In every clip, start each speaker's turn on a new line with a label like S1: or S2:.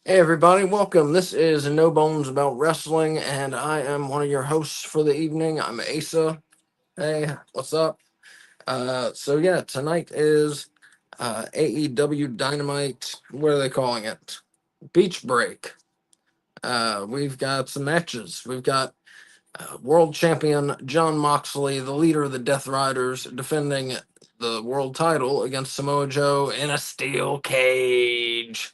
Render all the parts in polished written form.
S1: Hey everybody, welcome. This is No Bones About Wrestling, and I am one of your hosts for the evening. I'm Asa. Hey, what's up? Tonight is AEW Dynamite. What are they calling it? Beach Break. We've got some matches. We've got world champion John Moxley, the leader of the Death Riders, defending the world title against Samoa Joe in a steel cage.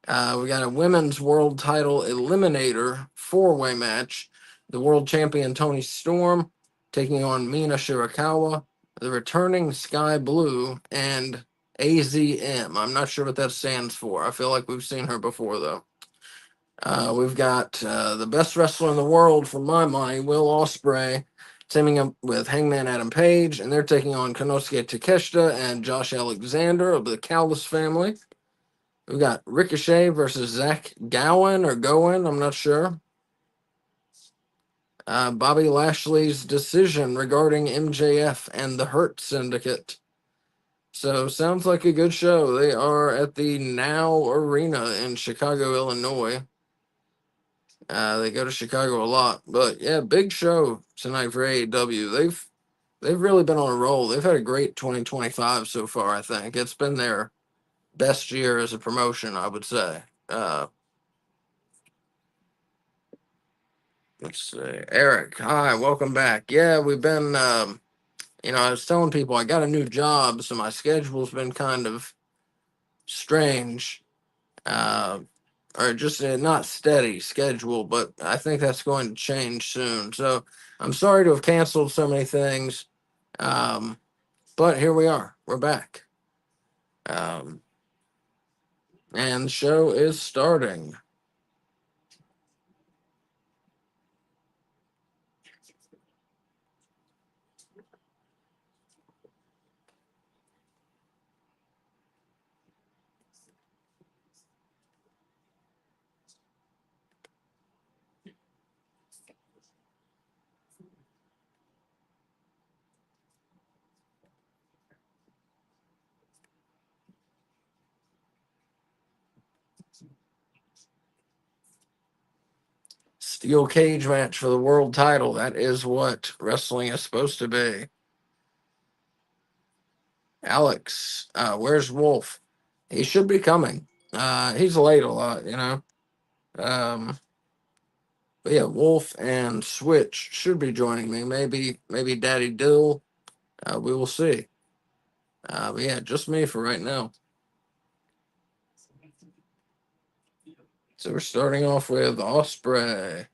S1: We got a women's world title eliminator four-way match. The world champion Tony Storm taking on Mina Shirakawa, the returning Sky Blue, and AZM. I'm not sure what that stands for. I feel like we've seen her before, though. We've got the best wrestler in the world, for my money, Will Ospreay, teaming up with Hangman Adam Page, and they're taking on Konosuke Takeshita and Josh Alexander of the Callis family. We've got Ricochet versus Zach Gowen or Gowen, I'm not sure. Bobby Lashley's decision regarding MJF and the Hurt Syndicate. So, sounds like a good show. They are at the Now Arena in Chicago, Illinois. They go to Chicago a lot. But, yeah, big show tonight for AEW. They've really been on a roll. They've had a great 2025 so far, I think. It's been their best year as a promotion, I would say. Let's see. Eric, hi, welcome back. Yeah, we've been, I was telling people I got a new job, so my schedule's been kind of strange, uh, or just not steady schedule, but I think that's going to change soon. So I'm sorry to have canceled so many things, um, but here we are. We're back. Um, and the show is starting. Steel cage match for the world title. That is what wrestling is supposed to be. Alex, where's Wolf? He should be coming. He's late a lot. Um, but yeah, Wolf and Switch should be joining me. Maybe Daddy Dill. We will see. But yeah, just me for right now. So we're starting off with Osprey.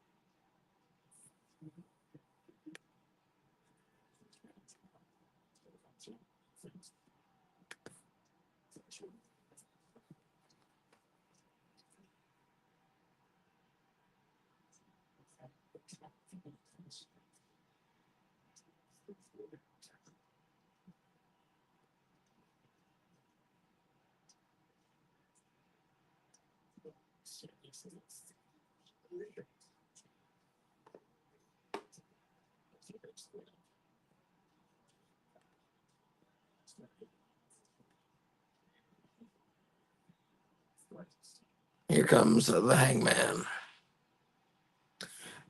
S1: Here comes the Hangman.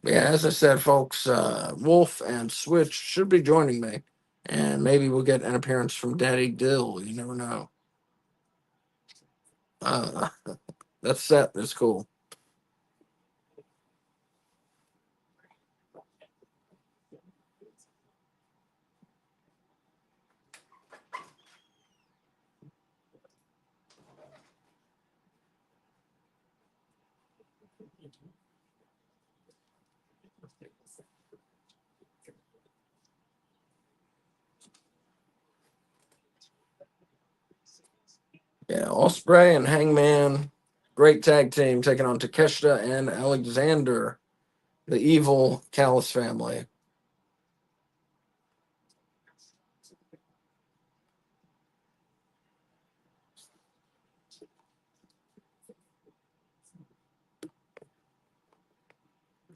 S1: But yeah, as I said, folks, Wolf and Switch should be joining me, and maybe we'll get an appearance from Daddy Dill. You never know. Uh, that set is cool. Yeah, Osprey and Hangman, great tag team taking on Takeshita and Alexander, the evil Callis family.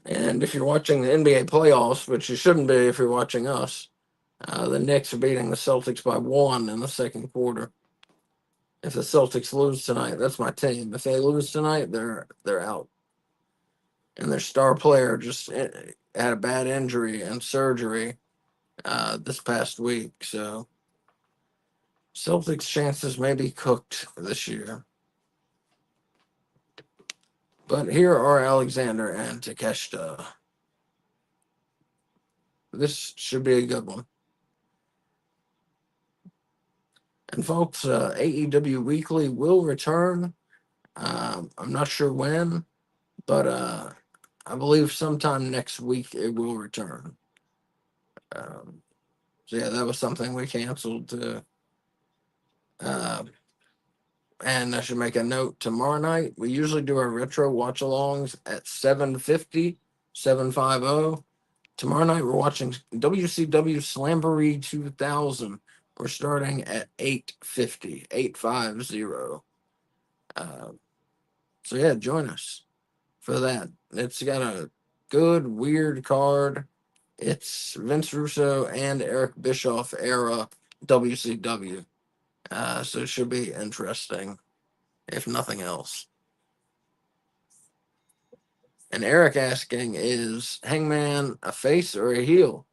S1: And if you're watching the NBA playoffs, which you shouldn't be if you're watching us, the Knicks are beating the Celtics by 1 in the second quarter. If the Celtics lose tonight, that's my team. If they lose tonight, they're out. And their star player just had a bad injury and surgery this past week. So Celtics' chances may be cooked this year. But here are Alexander and Takeshita. This should be a good one. And folks, AEW Weekly will return. I'm not sure when, but I believe sometime next week it will return. So yeah, that was something we canceled. And I should make a note, tomorrow night, we usually do our retro watch-alongs at 7:50, 7:50. Tomorrow night, we're watching WCW Slamboree 2000. We're starting at 8:50, 8:50. So yeah, join us for that. It's got a good, weird card. It's Vince Russo and Eric Bischoff era WCW. So it should be interesting, if nothing else. And Eric asking, is Hangman a face or a heel?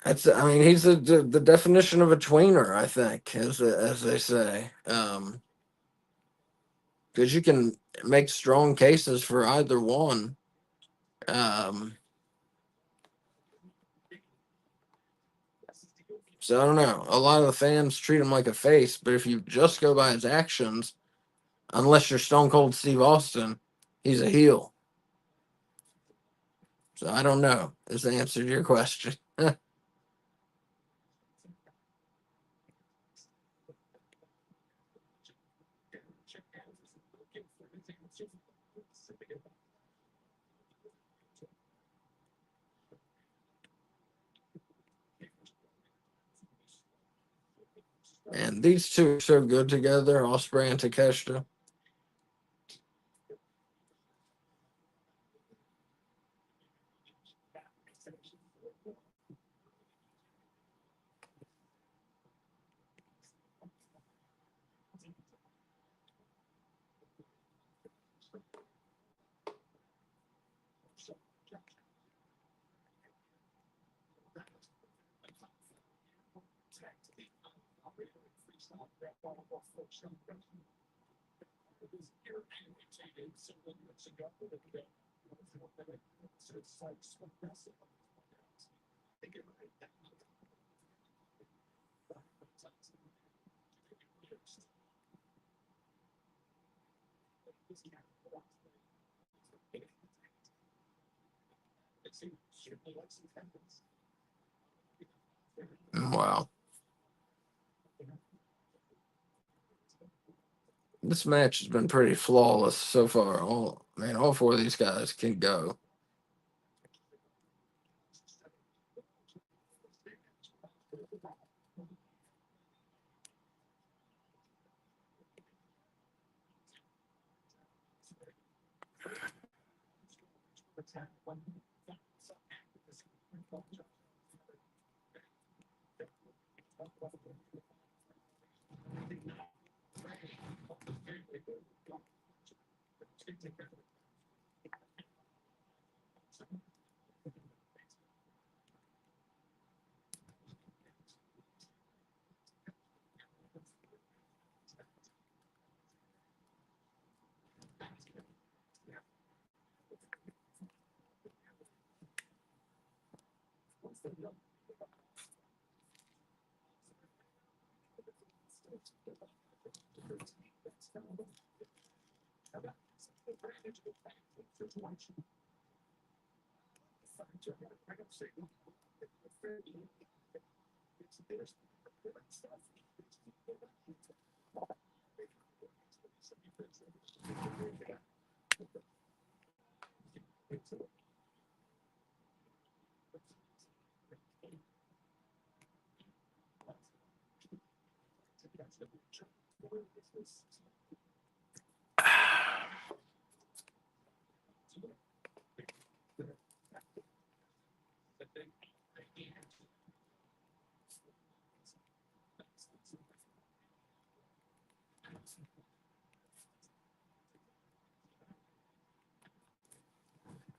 S1: I mean, he's the definition of a tweener, I think, as they say. Because you can make strong cases for either one. So I don't know. A lot of the fans treat him like a face, but if you just go by his actions, unless you're Stone Cold Steve Austin, he's a heel. So I don't know, is the answer to your question. And these two are so good together, Osprey and Takeshita. Wow. This match has been pretty flawless so far. All four of these guys can go.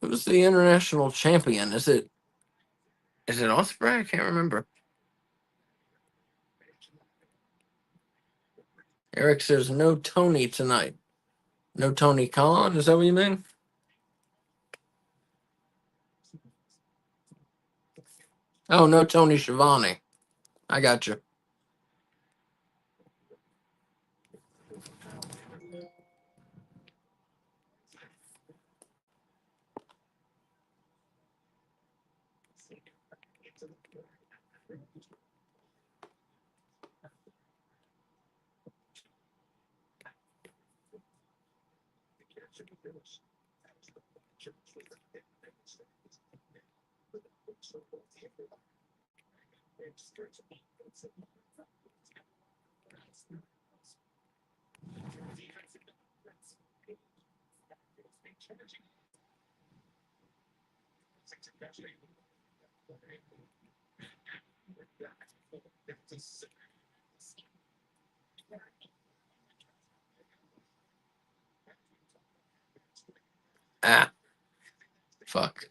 S1: Who's the international champion? Is it Osprey? I can't remember. Eric says no Tony tonight. No Tony Khan? Is that what you mean? Oh, no Tony Schiavone. I got you. Ah, fuck.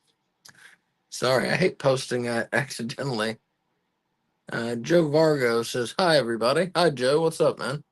S1: Sorry, I hate posting accidentally. Joe Vargo says, hi, everybody. Hi, Joe. What's up, man?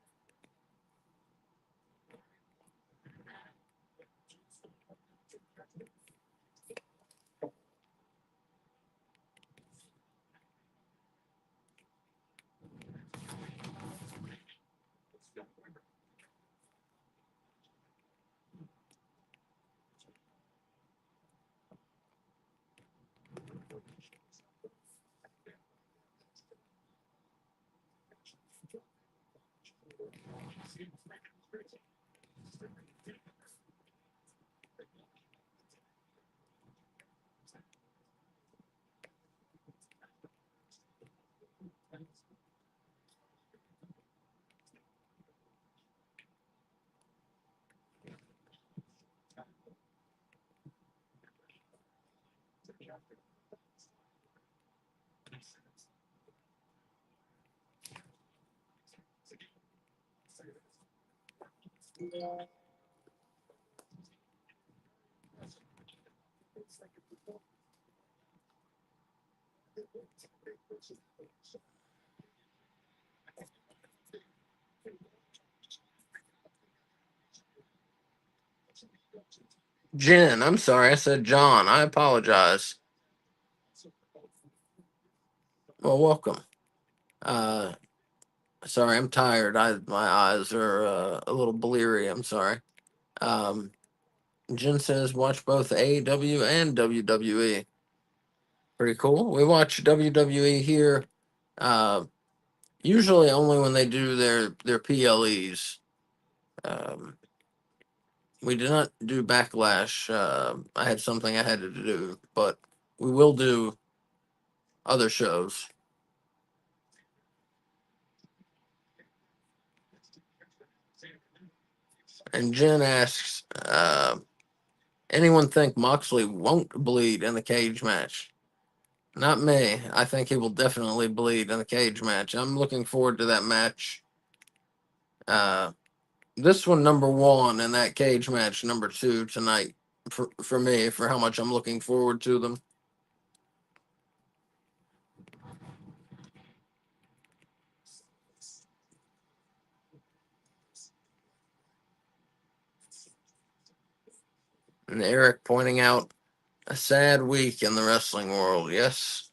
S1: Jen, I'm sorry. I said John. I apologize. Well, welcome. Uh, sorry, I'm tired. My eyes are a little bleary. I'm sorry. Um, Jen says watch both AEW and WWE. Pretty cool. We watch WWE here, uh, usually only when they do their PLEs. Um, we did not do Backlash. I had something I had to do, but we will do other shows. And Jen asks, anyone think Moxley won't bleed in the cage match? Not me. I think he will definitely bleed in the cage match. I'm looking forward to that match. Uh, this one, number one, and that cage match, number two, tonight, for me, for how much I'm looking forward to them. And Eric pointing out a sad week in the wrestling world. Yes.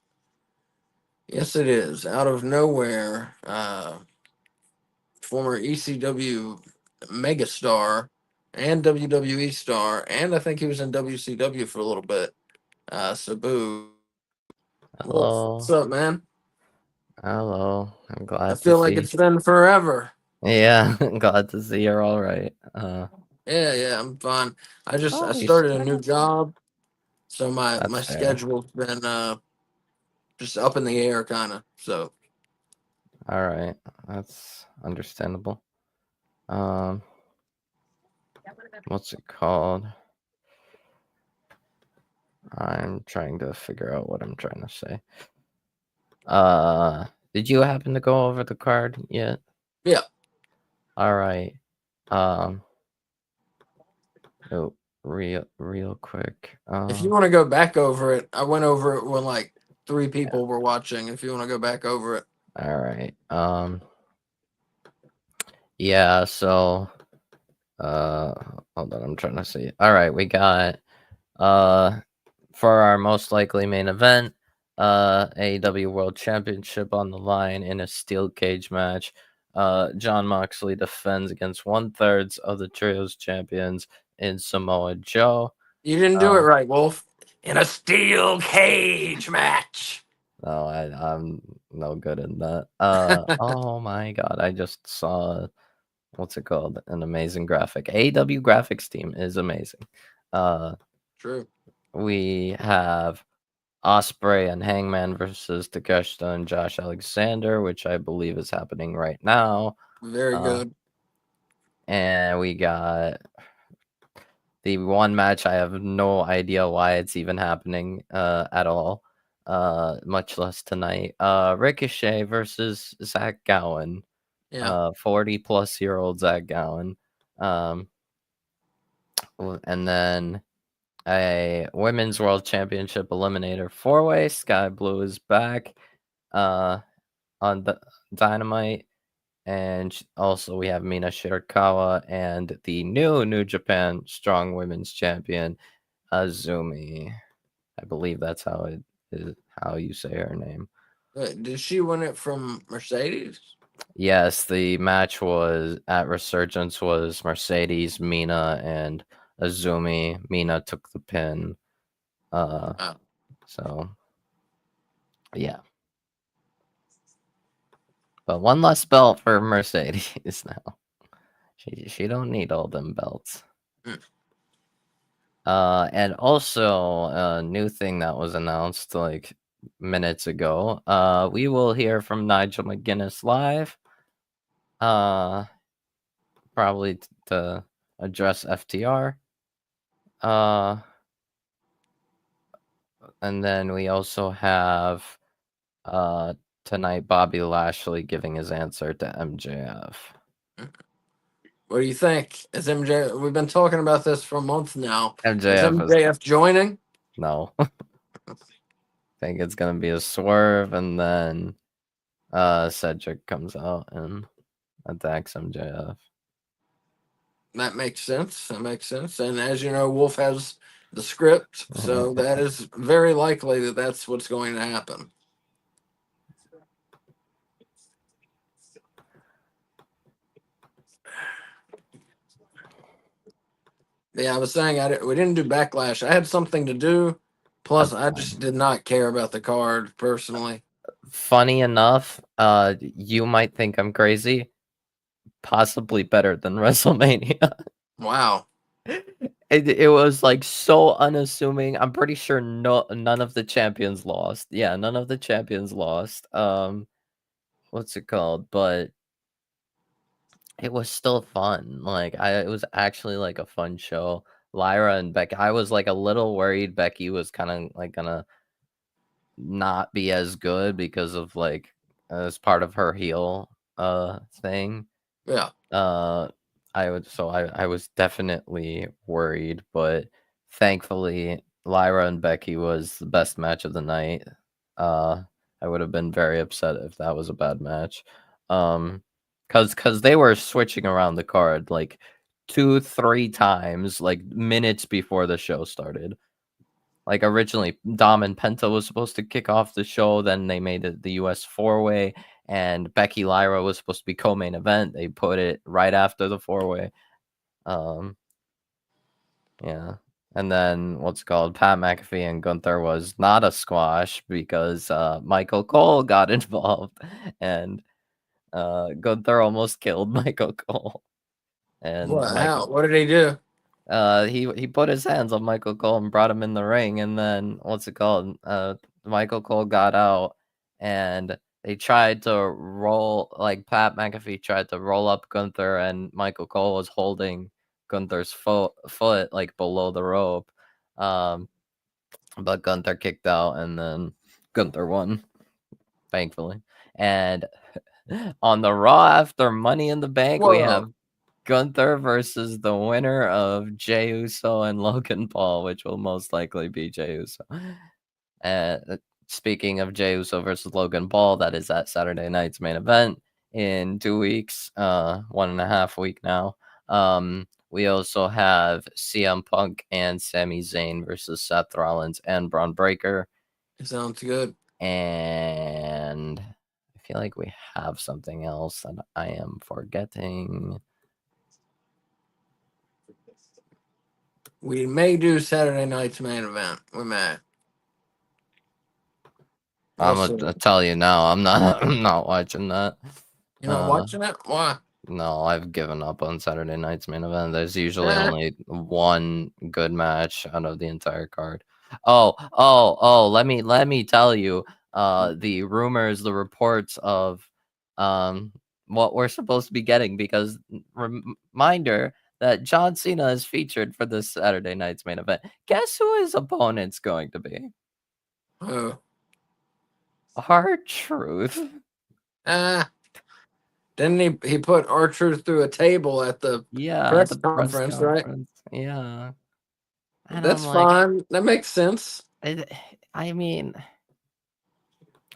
S1: Yes, it is. Out of nowhere, former ECW megastar and WWE star, and I think he was in WCW for a little bit. Sabu. What's
S2: Hello.
S1: up, man?
S2: Hello. I'm
S1: I
S2: glad to
S1: feel like
S2: see.
S1: it's been forever.
S2: Yeah, glad to see you're all right.
S1: Yeah, I'm fine. I
S2: Oh, you
S1: started a new
S2: started.
S1: job, so my
S2: That's fair.
S1: schedule's been just up in the air, kind of. So
S2: All right, that's understandable. Um, what's it called? I'm trying to figure out what I'm trying to say. Did you happen to go over the card yet?
S1: yeah,
S2: All right. Um, oh, real quick.
S1: If you want to go back over it, I went over it when like three people were watching. If you want to go back over it,
S2: All right. Yeah. So, hold on. I'm trying to see. All right, we got uh for our most likely main event, AEW World Championship on the line in a steel cage match. John Moxley defends against 1/3 of the Trios champions in Samoa Joe.
S1: you didn't do it
S2: Uh,
S1: right, Wolf. In a steel cage match.
S2: no, I'm no good in that. Oh my god, I just saw what's it called? An amazing graphic. AEW graphics team is amazing. Uh,
S1: True.
S2: we have Osprey and Hangman versus Takeshita and Josh Alexander, which I believe is happening right now.
S1: Very
S2: Uh,
S1: good.
S2: and we got the one match I have no idea why it's even happening at all, much less tonight. Ricochet versus Zach Gowen,
S1: Yeah.
S2: 40-plus-year-old Zach Gowen. And then a women's world championship eliminator four-way. Sky Blue is back on the Dynamite. And also we have Mina Shirakawa and the New Japan Strong Women's Champion, Azumi. I believe that's how it is, how you say her name.
S1: Did she win it from Mercedes?
S2: Yes, the match was at Resurgence was Mercedes, Mina, and Azumi. Mina took the pin. Uh,
S1: Oh,
S2: so yeah, but one less belt for Mercedes now. She don't need all them belts.
S1: mm.
S2: And also a new thing that was announced like minutes ago. We will hear from Nigel McGuinness live. Uh, probably to address FTR. Uh, and then we also have uh tonight Bobby Lashley giving his answer to MJF.
S1: What do you think? Is MJ? We've been talking about this for a month now. Is
S2: MJF is
S1: MJF joining?
S2: no. I think it's gonna be a swerve, and then Cedric comes out and attacks MJF.
S1: That makes sense. That makes sense. And as you know, Wolf has the script, so that is very likely that that's what's going to happen. Yeah, I was saying we didn't do backlash. I had something to do. Plus,
S2: That's
S1: I just
S2: fine.
S1: did not care about the card personally.
S2: Funny enough, you might think I'm crazy. Possibly better than WrestleMania.
S1: Wow.
S2: It was like so unassuming. I'm pretty sure none of the champions lost. Yeah, none of the champions lost. What's it called? But it was still fun. Like it was actually like a fun show. Lyra and Becky. I was like a little worried Becky was kind of like gonna not be as good because of like as part of her heel thing.
S1: Yeah.
S2: Uh, I was definitely worried, but thankfully Lyra and Becky was the best match of the night. Uh, I would have been very upset if that was a bad match. Cause they were switching around the card like 2-3 times, like minutes before the show started. Like originally, Dom and Penta was supposed to kick off the show. Then they made it the US four-way, and Becky Lyra was supposed to be co-main event. They put it right after the four-way. Um, yeah. And then what's called Pat McAfee and Gunther was not a squash because Michael Cole got involved, and Gunther almost killed Michael Cole. And
S1: What? How?
S2: Michael
S1: What did he do?
S2: he put his hands on Michael Cole and brought him in the ring, and then what's it called? Michael Cole got out, and they tried to roll like Pat McAfee tried to roll up Gunther, and Michael Cole was holding Gunther's foot like below the rope, um, but Gunther kicked out, and then Gunther won, thankfully. And on the Raw after Money in the Bank, we
S1: Whoa.
S2: have Gunther versus the winner of Jey Uso and Logan Paul, which will most likely be Jey Uso. Speaking of Jey Uso versus Logan Paul, that is at Saturday night's main event in 2 weeks, 1.5 week now. We also have CM Punk and Sami Zayn versus Seth Rollins and Braun Breaker.
S1: Sounds good.
S2: And I feel like we have something else that I am forgetting.
S1: We may do Saturday night's main event. We may. We'll
S2: I'm
S1: see.
S2: gonna tell you now, I'm not I'm not watching that.
S1: You're not
S2: Uh
S1: watching it? Why?
S2: no, I've given up on Saturday night's main event. There's usually
S1: Eh.
S2: only one good match out of the entire card. Let me tell you, the rumors, the reports of um what we're supposed to be getting, because reminder that John Cena is featured for this Saturday night's main event. Guess who his opponent's going to be?
S1: Oh.
S2: R-Truth.
S1: Ah. Didn't he put R-Truth through a table at the
S2: Yeah,
S1: press
S2: the press
S1: conference, right?
S2: conference. Yeah. And I'm
S1: That's
S2: like,
S1: fine. That makes sense.
S2: it, I mean,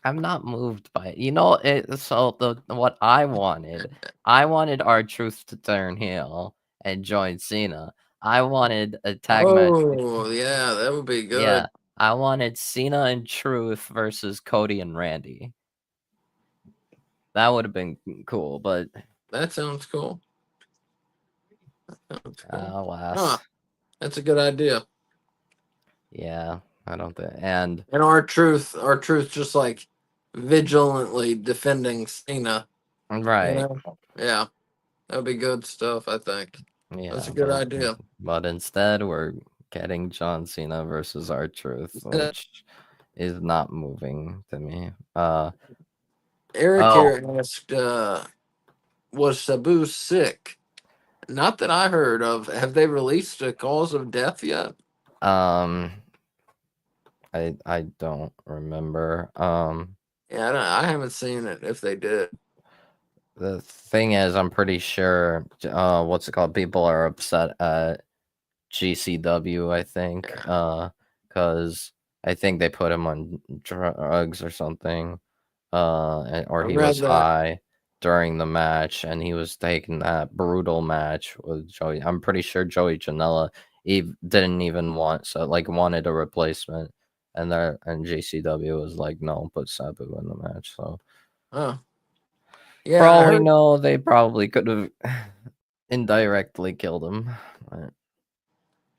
S2: I'm not moved by it. You know, so the what I wanted R-Truth to turn heel and join Cena. I wanted a tag match.
S1: Oh, yeah, that would be
S2: Yeah,
S1: good.
S2: I wanted Cena and Truth versus Cody and Randy. That would have been cool, but
S1: That sounds cool. Sounds cool.
S2: alas,
S1: Huh. That's a good idea.
S2: yeah, I don't think. And
S1: And our truth just like vigilantly defending Cena, you
S2: right,
S1: know? Yeah, that'd be good stuff, I think. That's
S2: yeah,
S1: a good idea.
S2: but instead we're getting John Cena versus R-Truth, which is not moving to me.
S1: Eric
S2: Oh,
S1: here asked, was Sabu sick? Not that I heard of. Have they released a cause of death yet?
S2: um, I don't remember.
S1: Yeah, I haven't seen it if they did.
S2: The thing is, I'm pretty sure, what's it called? People are upset at GCW, I think,
S1: Yeah,
S2: because I think they put him on drugs or something, or
S1: I
S2: he
S1: read
S2: was
S1: that.
S2: high during the match, and he was taking that brutal match with Joey. I'm pretty sure Joey Janela didn't even wanted a replacement, and JCW was like, no, put Sabu in the match. So
S1: Huh.
S2: for
S1: Yeah,
S2: all we know, they probably could have indirectly killed him. But,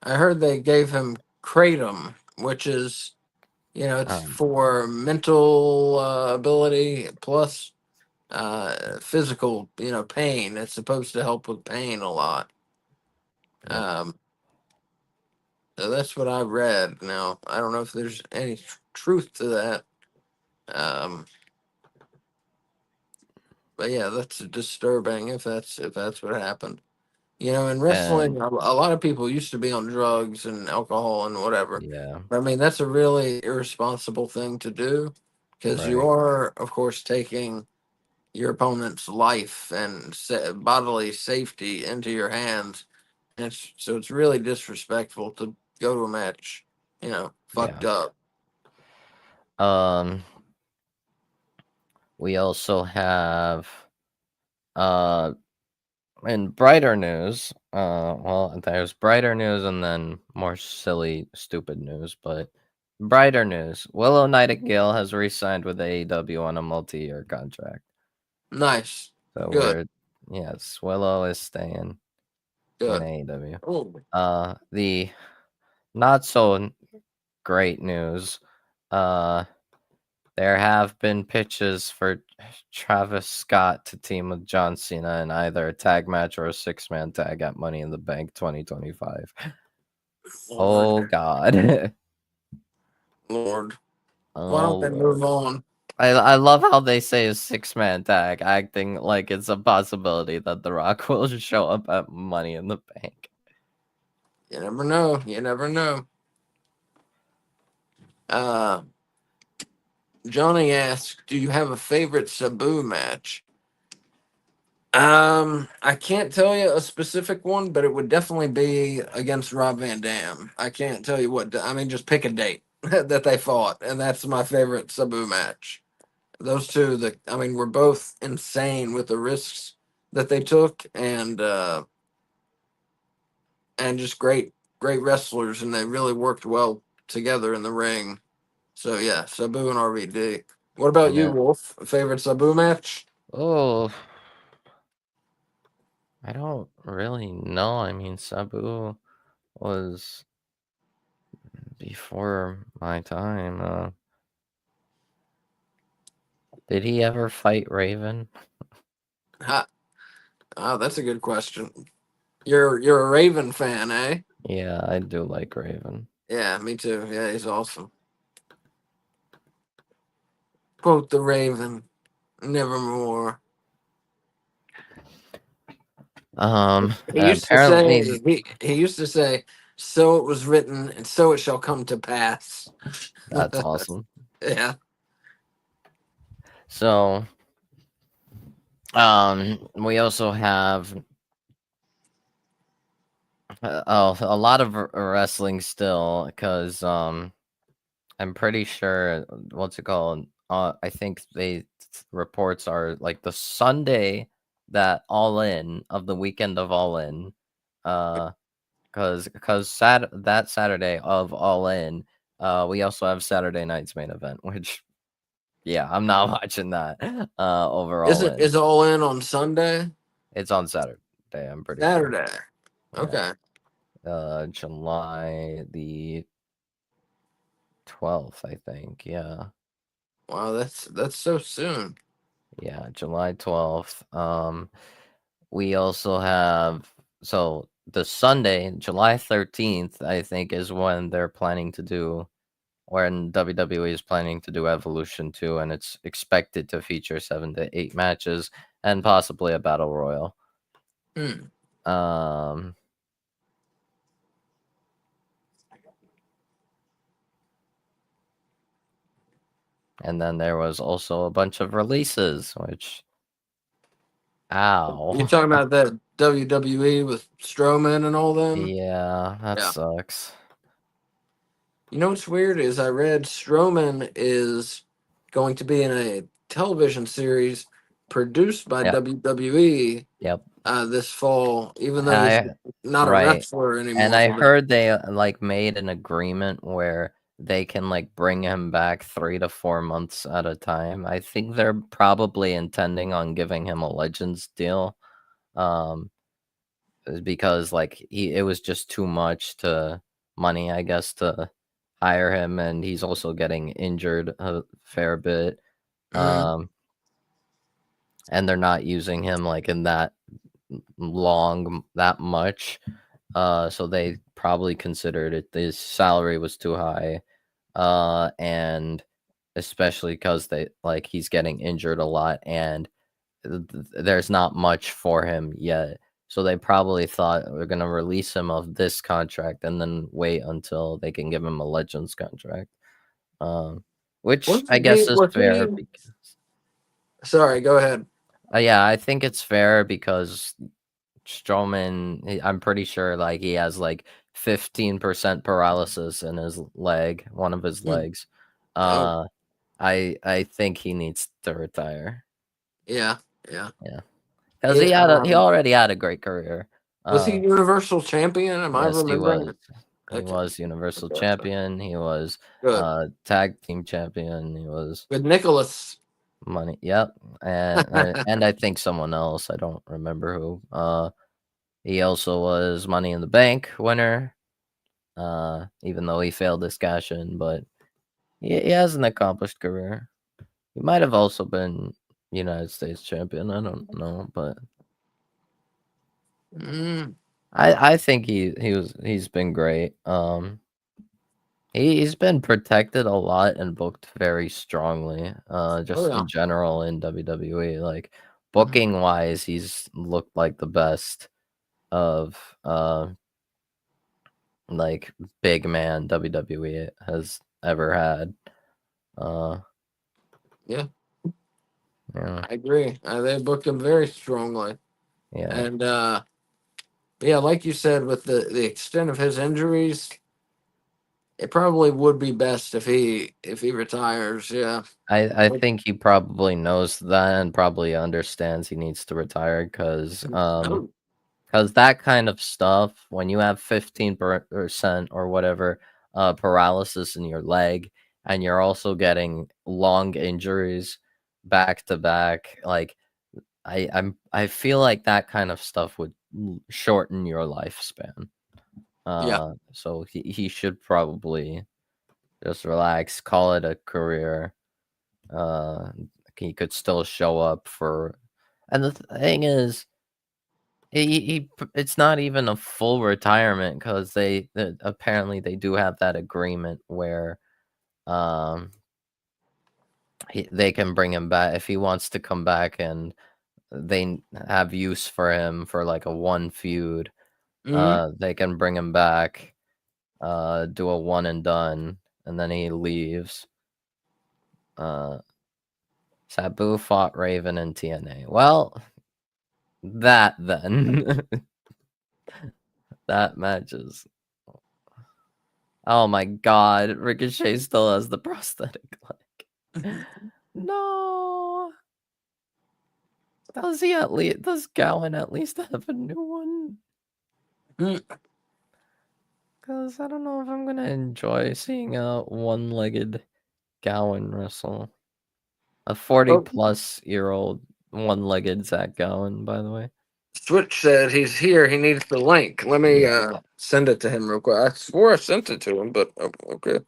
S1: I heard they gave him kratom, which is, it's
S2: um,
S1: for mental ability plus physical, pain. It's supposed to help with pain a lot.
S2: yep.
S1: Um, so that's what I read. Now I don't know if there's any truth to that. Um, but yeah, that's disturbing if that's what happened. In
S2: And
S1: wrestling, a lot of people used to be on drugs and alcohol and whatever.
S2: yeah,
S1: But I mean, that's a really irresponsible thing to do because you
S2: right.
S1: are, of course, taking your opponent's life and bodily safety into your hands. And so it's really disrespectful to go to a match, fucked
S2: Yeah.
S1: up.
S2: Um, we also have uh in brighter news, well, there's brighter news and then more silly, stupid news, but brighter news. Willow Nightingale has re-signed with AEW on a multi-year contract.
S1: Nice.
S2: So
S1: Good.
S2: yes, Willow is staying in
S1: Good.
S2: AEW.
S1: Oh,
S2: The not so great news. Uh, there have been pitches for Travis Scott to team with John Cena in either a tag match or a six-man tag at Money in the Bank 2025.
S1: Lord.
S2: Oh God.
S1: Lord. Why
S2: Oh
S1: don't they move
S2: Lord.
S1: on?
S2: I love how they say a six-man tag, acting like it's a possibility that The Rock will show up at Money in the Bank.
S1: You never know. You never know. Uh, Johnny asks, "Do you have a favorite Sabu match?" I can't tell you a specific one, but it would definitely be against Rob Van Dam. I can't tell you what. I mean, just pick a date that they fought, and that's my favorite Sabu match. Those two, that I mean, were both insane with the risks that they took, and just great wrestlers, and they really worked well together in the ring. So yeah, Sabu and RVD. What about you,
S2: Yeah.
S1: Wolf? Favorite Sabu match?
S2: Oh, I don't really know. I mean, Sabu was before my time. Did he ever fight Raven?
S1: Ha, that's a good question. You're a Raven fan, eh?
S2: Yeah, I do like Raven.
S1: Yeah, me too. Yeah, he's awesome. Quote the Raven, nevermore. He used to say
S2: Apparently
S1: he used to say, "So it was written, and so it shall come to pass."
S2: that's awesome.
S1: Yeah.
S2: So, we also have a lot of wrestling still because I'm pretty sure what's it called? I think they reports are like the Sunday that All In of the weekend of All In, uh, because that Saturday of All In, we also have Saturday night's main event, which yeah, I'm not watching that. Over
S1: Is
S2: All
S1: it
S2: In,
S1: is All In on Sunday?
S2: it's on Saturday. I'm pretty sure.
S1: Saturday.
S2: Yeah,
S1: Okay.
S2: July the 12th, I think. Yeah.
S1: Wow, that's so soon.
S2: Yeah, July 12th. We also have so the Sunday, July 13th, I think, is when they're planning to do when WWE is planning to do Evolution 2, and it's expected to feature 7 to 8 matches and possibly a battle royal.
S1: Hmm.
S2: Um, and then there was also a bunch of releases, which
S1: You
S2: ow.
S1: talking about that WWE with Strowman and all them?
S2: Yeah, that
S1: Yeah.
S2: sucks.
S1: You know what's weird is I read Strowman is going to be in a television series produced by
S2: Yep,
S1: WWE
S2: yep.
S1: this fall, even though he's
S2: I
S1: not a
S2: Right.
S1: wrestler
S2: And
S1: anymore
S2: I
S1: for them.
S2: heard they, like, made an agreement where they can, like, bring him back 3 to 4 months at a time. I think they're probably intending on giving him a Legends deal, um, because, like, he it was just too much to money, I guess, to hire him, and he's also getting injured a fair bit,
S1: Mm,
S2: um, and they're not using him, like, in that long that much. So they probably considered it his salary was too high. And especially because they like he's getting injured a lot and there's not much for him yet. So they probably thought we're gonna release him of this contract and then wait until they can give him a Legends contract. Um, which I
S1: wasn't he?
S2: guess is
S1: Was
S2: fair
S1: he?
S2: because
S1: Sorry, go ahead.
S2: yeah, I think it's fair because Strowman, I'm pretty sure like he has like 15% paralysis in his leg, one of his
S1: Hmm.
S2: legs.
S1: Oh,
S2: Uh, I think he needs to retire.
S1: yeah, yeah,
S2: Yeah, because
S1: yeah.
S2: he already had a great career.
S1: Was he
S2: Uh,
S1: Universal Champion? Am I
S2: yes, he
S1: remembering
S2: was.
S1: it?
S2: He
S1: Okay,
S2: was Universal
S1: okay, okay.
S2: Champion. He was
S1: Good.
S2: tag team champion. He was
S1: With Nicholas.
S2: money. Yep, and I think someone else. I don't remember who. He also was Money in the Bank winner. Even though he failed this cash in, but he has an accomplished career. He might have also been United States champion. I don't know, but
S1: Mm,
S2: I think he's been great. He's been protected a lot and booked very strongly.
S1: oh
S2: Just
S1: yeah.
S2: in general in WWE, like
S1: Mhm.
S2: booking wise, he's looked like the best of like big man WWE has ever had. Uh,
S1: Yeah.
S2: Yeah,
S1: I agree. They booked him very strongly,
S2: yeah.
S1: and yeah, like you said, with the extent of his injuries, it probably would be best if he retires. Yeah.
S2: I think he probably knows that and probably understands he needs to retire
S1: Oh,
S2: because that kind of stuff, when you have 15% or whatever paralysis in your leg, and you're also getting long injuries back to back, like I feel like that kind of stuff would shorten your lifespan.
S1: yeah.
S2: So he should probably just relax, call it a career. Uh, he could still show up for, and the thing is, it's not even a full retirement because apparently they do have that agreement where um they can bring him back if he wants to come back, and have use for him for like a one feud.
S1: Hmm.
S2: They can bring him back, do a one and done, and then he leaves. Uh, Sabu fought Raven in TNA. Well, that then that matches. Oh my god, Ricochet still has the prosthetic leg. No. Does Gowan at least have a new one? Cause I don't know if I'm gonna enjoy seeing a one-legged Gowan wrestle. A 40
S1: Oh,
S2: plus year old one-legged Zach Gowan, by the way.
S1: Switch said he's here. He needs the link. Let me send it to him real quick. I swore I sent it to him, but okay.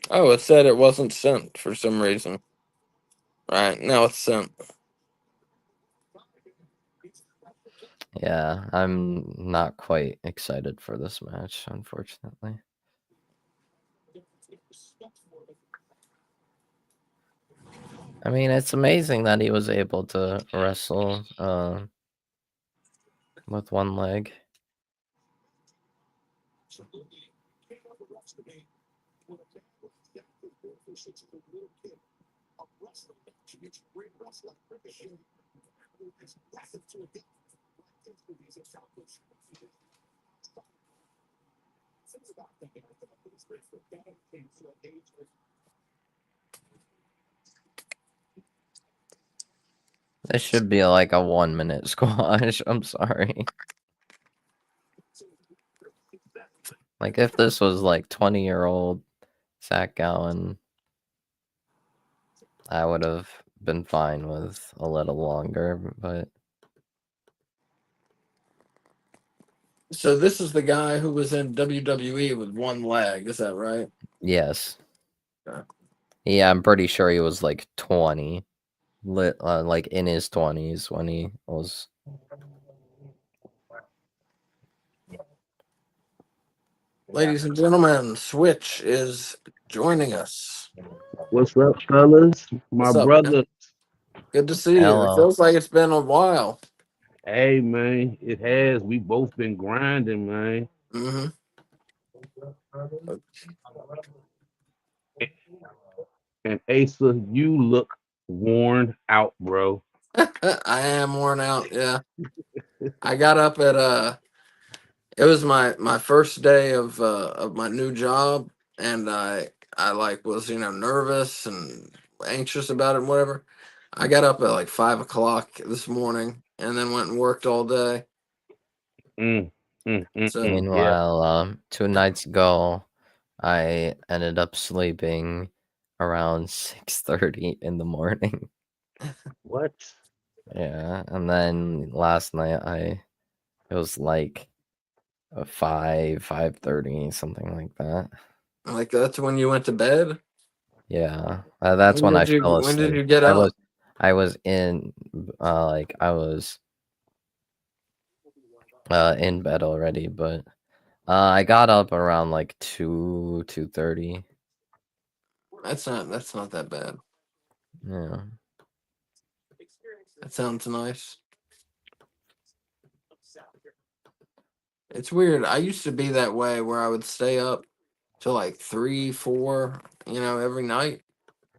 S1: Oh, it said it wasn't sent for some reason. All right, now it's sent.
S2: Yeah, I'm not quite excited for this match, unfortunately. I mean, it's amazing that he was able to wrestle with one leg. This should be like a 1 minute squash. I'm sorry. Like if this was like 20-year-old Zach Gowen, I would have been fine with a little longer, but
S1: So this is the guy who was in WWE with one leg. Is that right?
S2: yes.
S1: Yeah.
S2: Yeah, I'm pretty sure he was like 20, like in his 20s when he was.
S1: Ladies and gentlemen, Switch is joining us.
S3: What's up, fellas? My
S1: What's up, man?
S3: brother.
S1: Good to see you. It
S2: Hello.
S1: feels like it's been a while.
S3: Hey, man, it has. We both been grinding, man.
S1: Hmm.
S3: And Asa, you look worn out, bro.
S1: I am worn out. Yeah, I got up at it was my first day of my new job, and I like was nervous and anxious about it and whatever. I got up at like 5 o'clock this morning, and then went and worked all day.
S3: Mm,
S1: So
S3: Yeah.
S2: Meanwhile, 2 nights ago, I ended up sleeping around 6:30 in the morning.
S3: What?
S2: Yeah, and then last night it was like 5:30, something like that.
S1: like that's when you went to bed.
S2: Yeah, that's when I fell
S1: When did
S2: asleep.
S1: you get
S2: I
S1: up?
S2: was I was in like I was in bed already, but I got up around like 2:30.
S1: That's not that bad.
S2: Yeah.
S1: That sounds nice. It's weird. I used to be that way where I would stay up till like 3, 4, every night,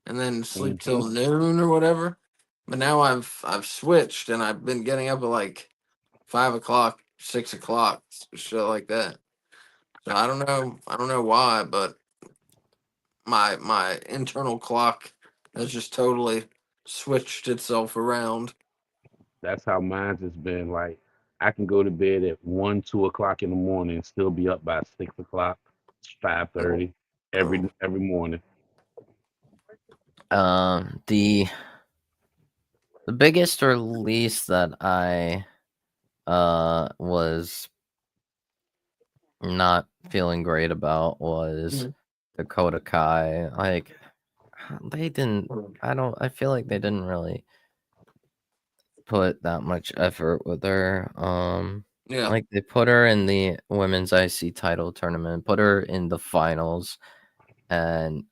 S1: and then sleep
S3: Hmm.
S1: till noon or whatever. But now I've switched and I've been getting up at like 5 o'clock, 6 o'clock, shit like that. So I don't know why, but my internal clock has just totally switched itself around.
S3: That's how mine's has been. Like I can go to bed at 1, 2 o'clock in the morning and still be up by 6 o'clock, 5:30
S1: Oh,
S3: every morning.
S2: The biggest release that I was not feeling great about was
S1: mhm.
S2: Dakota Kai. Like they didn't I feel like they didn't really put that much effort with her.
S1: Yeah,
S2: Like they put her in the women's IC title tournament, put her in the finals, and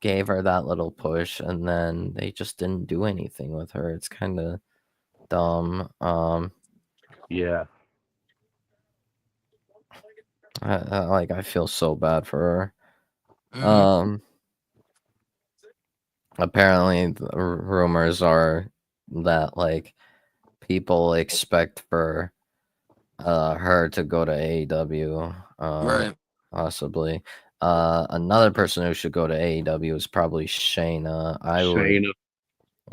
S2: gave her that little push, and then they just didn't do anything with her. It's kind of dumb.
S3: Yeah,
S2: I feel so bad for her.
S1: hmm
S2: Apparently, the rumors are that like people expect for her to go to AEW,
S1: right.
S2: possibly. Another person who should go to AEW is probably Shayna. I would,
S3: Shayna.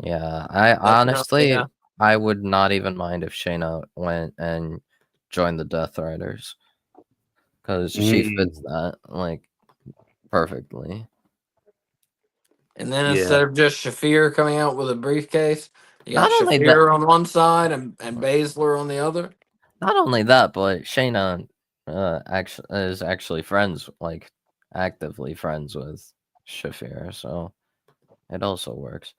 S2: yeah. I
S1: Definitely,
S2: honestly,
S1: yeah.
S2: I would not even mind if Shayna went and joined the Death Riders because she fits
S3: Mm,
S2: that like perfectly.
S1: And then
S3: yeah,
S1: instead of just Shafir coming out with a briefcase, you got
S2: Not only that,
S1: Shafir on one side and Baszler on the other.
S2: not only that, but Shayna actually is actually friends, like actively friends with Shafir, so it also works.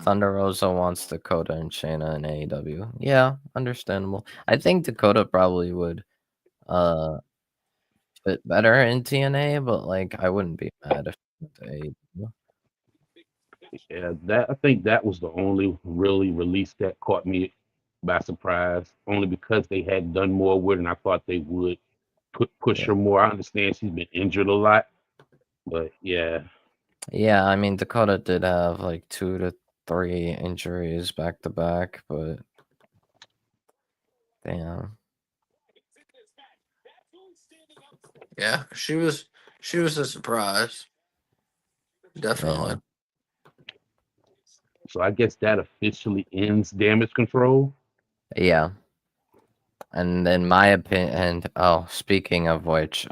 S2: Thunder Rosa wants Dakota and Shayna in AEW. Yeah, understandable. I think Dakota probably would uh fit better in TNA, but like I wouldn't be mad if it went to AEW.
S3: yeah. That I think that was the only really release that caught me by surprise. Only because they had done more with, her and I thought they would push
S2: Yeah.
S3: her more. I understand she's been injured a lot, but yeah,
S2: Yeah, I mean Dakota did have like 2 to 3 injuries back to back, but damn.
S1: Yeah, she was a surprise.
S2: Yeah.
S1: Definitely.
S3: so I guess that officially ends damage control.
S2: Yeah. And in my opinion, oh, speaking of which,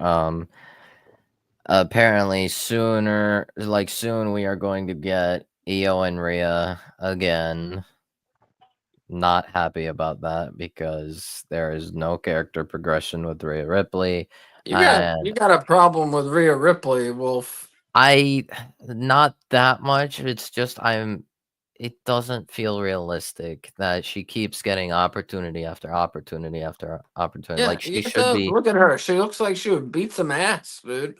S2: apparently soon we are going to get Io and Rhea again. Not happy about that because there is no character progression with Rhea Ripley,
S1: You got
S2: and
S1: you got a problem with Rhea Ripley, Wolf.
S2: I not that much. It's just it doesn't feel realistic that she keeps getting opportunity after opportunity after opportunity.
S1: Yeah,
S2: Like she
S1: it
S2: should
S1: does.
S2: be.
S1: Look at her. She looks like she would beat some ass, dude.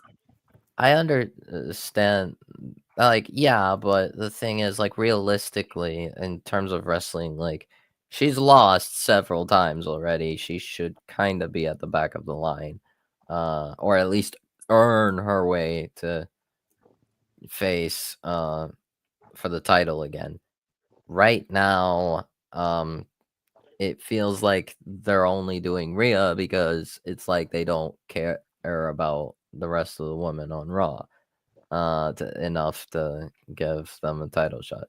S2: I understand. Like, yeah, but the thing is, like, realistically, in terms of wrestling, like, she's lost several times already. She should kind of be at the back of the line, or at least earn her way to face for the title again. Right now, it feels like they're only doing Rhea because it's like they don't care about the rest of the women on Raw enough to give them a title shot.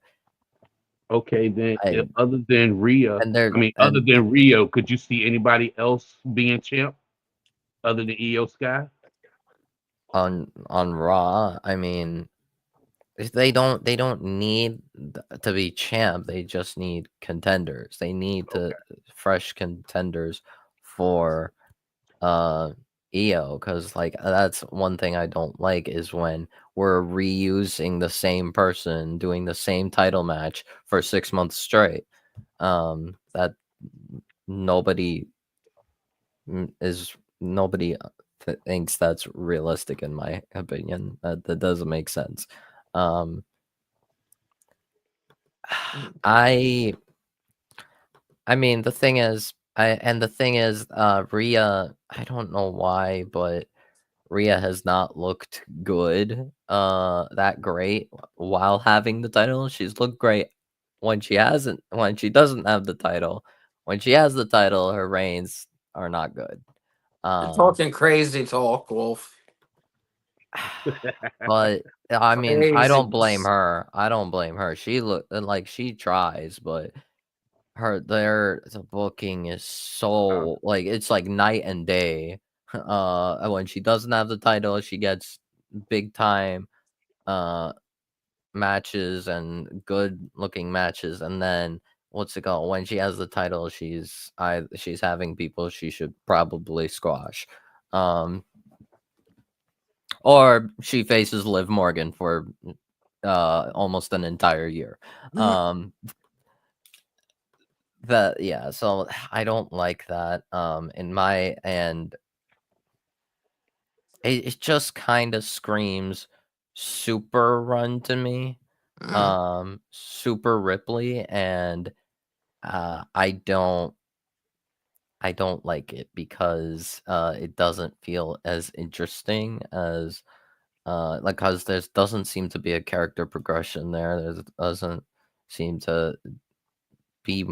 S3: Okay, then
S2: I
S3: other than Rhea,
S2: and they're
S3: other
S2: and
S3: than Rio, could you see anybody else being champ other than Io Sky?
S2: on Raw, I mean, they don't need to be champ. They just need contenders. They need to
S3: Okay,
S2: fresh contenders for uh EO because like that's one thing I don't like is when we're reusing the same person doing the same title match for 6 months straight. That nobody nobody thinks that's realistic in my opinion. That doesn't make sense. Um, I I mean, the thing is, Rhea. I don't know why, but Rhea has not looked good, that great while having the title. She's looked great when she doesn't have the title. When she has the title, her reigns are not good.
S1: You're
S2: Um,
S1: talking crazy talk, Wolf.
S2: but I mean, I don't blame
S1: Craziness.
S2: her. I don't blame her. She look like she tries, but the booking is so like it's like night and day. When she doesn't have the title, she gets big time uh matches and good looking matches, and then what's it called? When she has the title, she's having people she should probably squash. Um or she faces Liv Morgan for almost an entire year.
S1: Mm,
S2: Um that yeah, so I don't like that. In my and it just kind of screams super run to me.
S1: mm.
S2: Super Ripley, and I don't like it because it doesn't feel as interesting as like because there doesn't seem to be a character progression there. There doesn't seem to be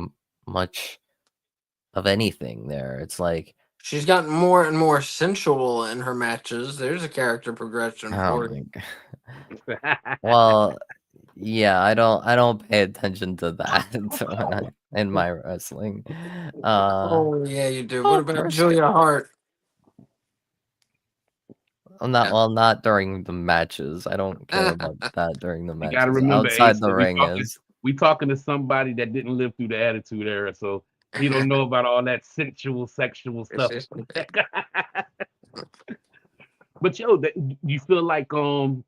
S2: much of anything there. It's like,
S1: She's gotten more and more sensual in her matches. There's a character progression
S2: oh
S1: for
S2: my
S1: you.
S2: god. Well, yeah, I don't pay attention to that when in my wrestling. Uh,
S1: Oh yeah, you do. What
S2: oh,
S1: about
S2: Briscoe.
S1: Julia Hart? Yeah.
S2: Not during the matches. I don't care about that during the
S3: You got to
S2: matches.
S3: remember,
S2: Outside
S3: Ace,
S2: the
S3: that
S2: ring is.
S3: we talking to somebody that didn't live through the Attitude Era, so he don't know about all that sensual, sexual
S1: It's
S3: stuff.
S1: just-
S3: But yo, you feel like who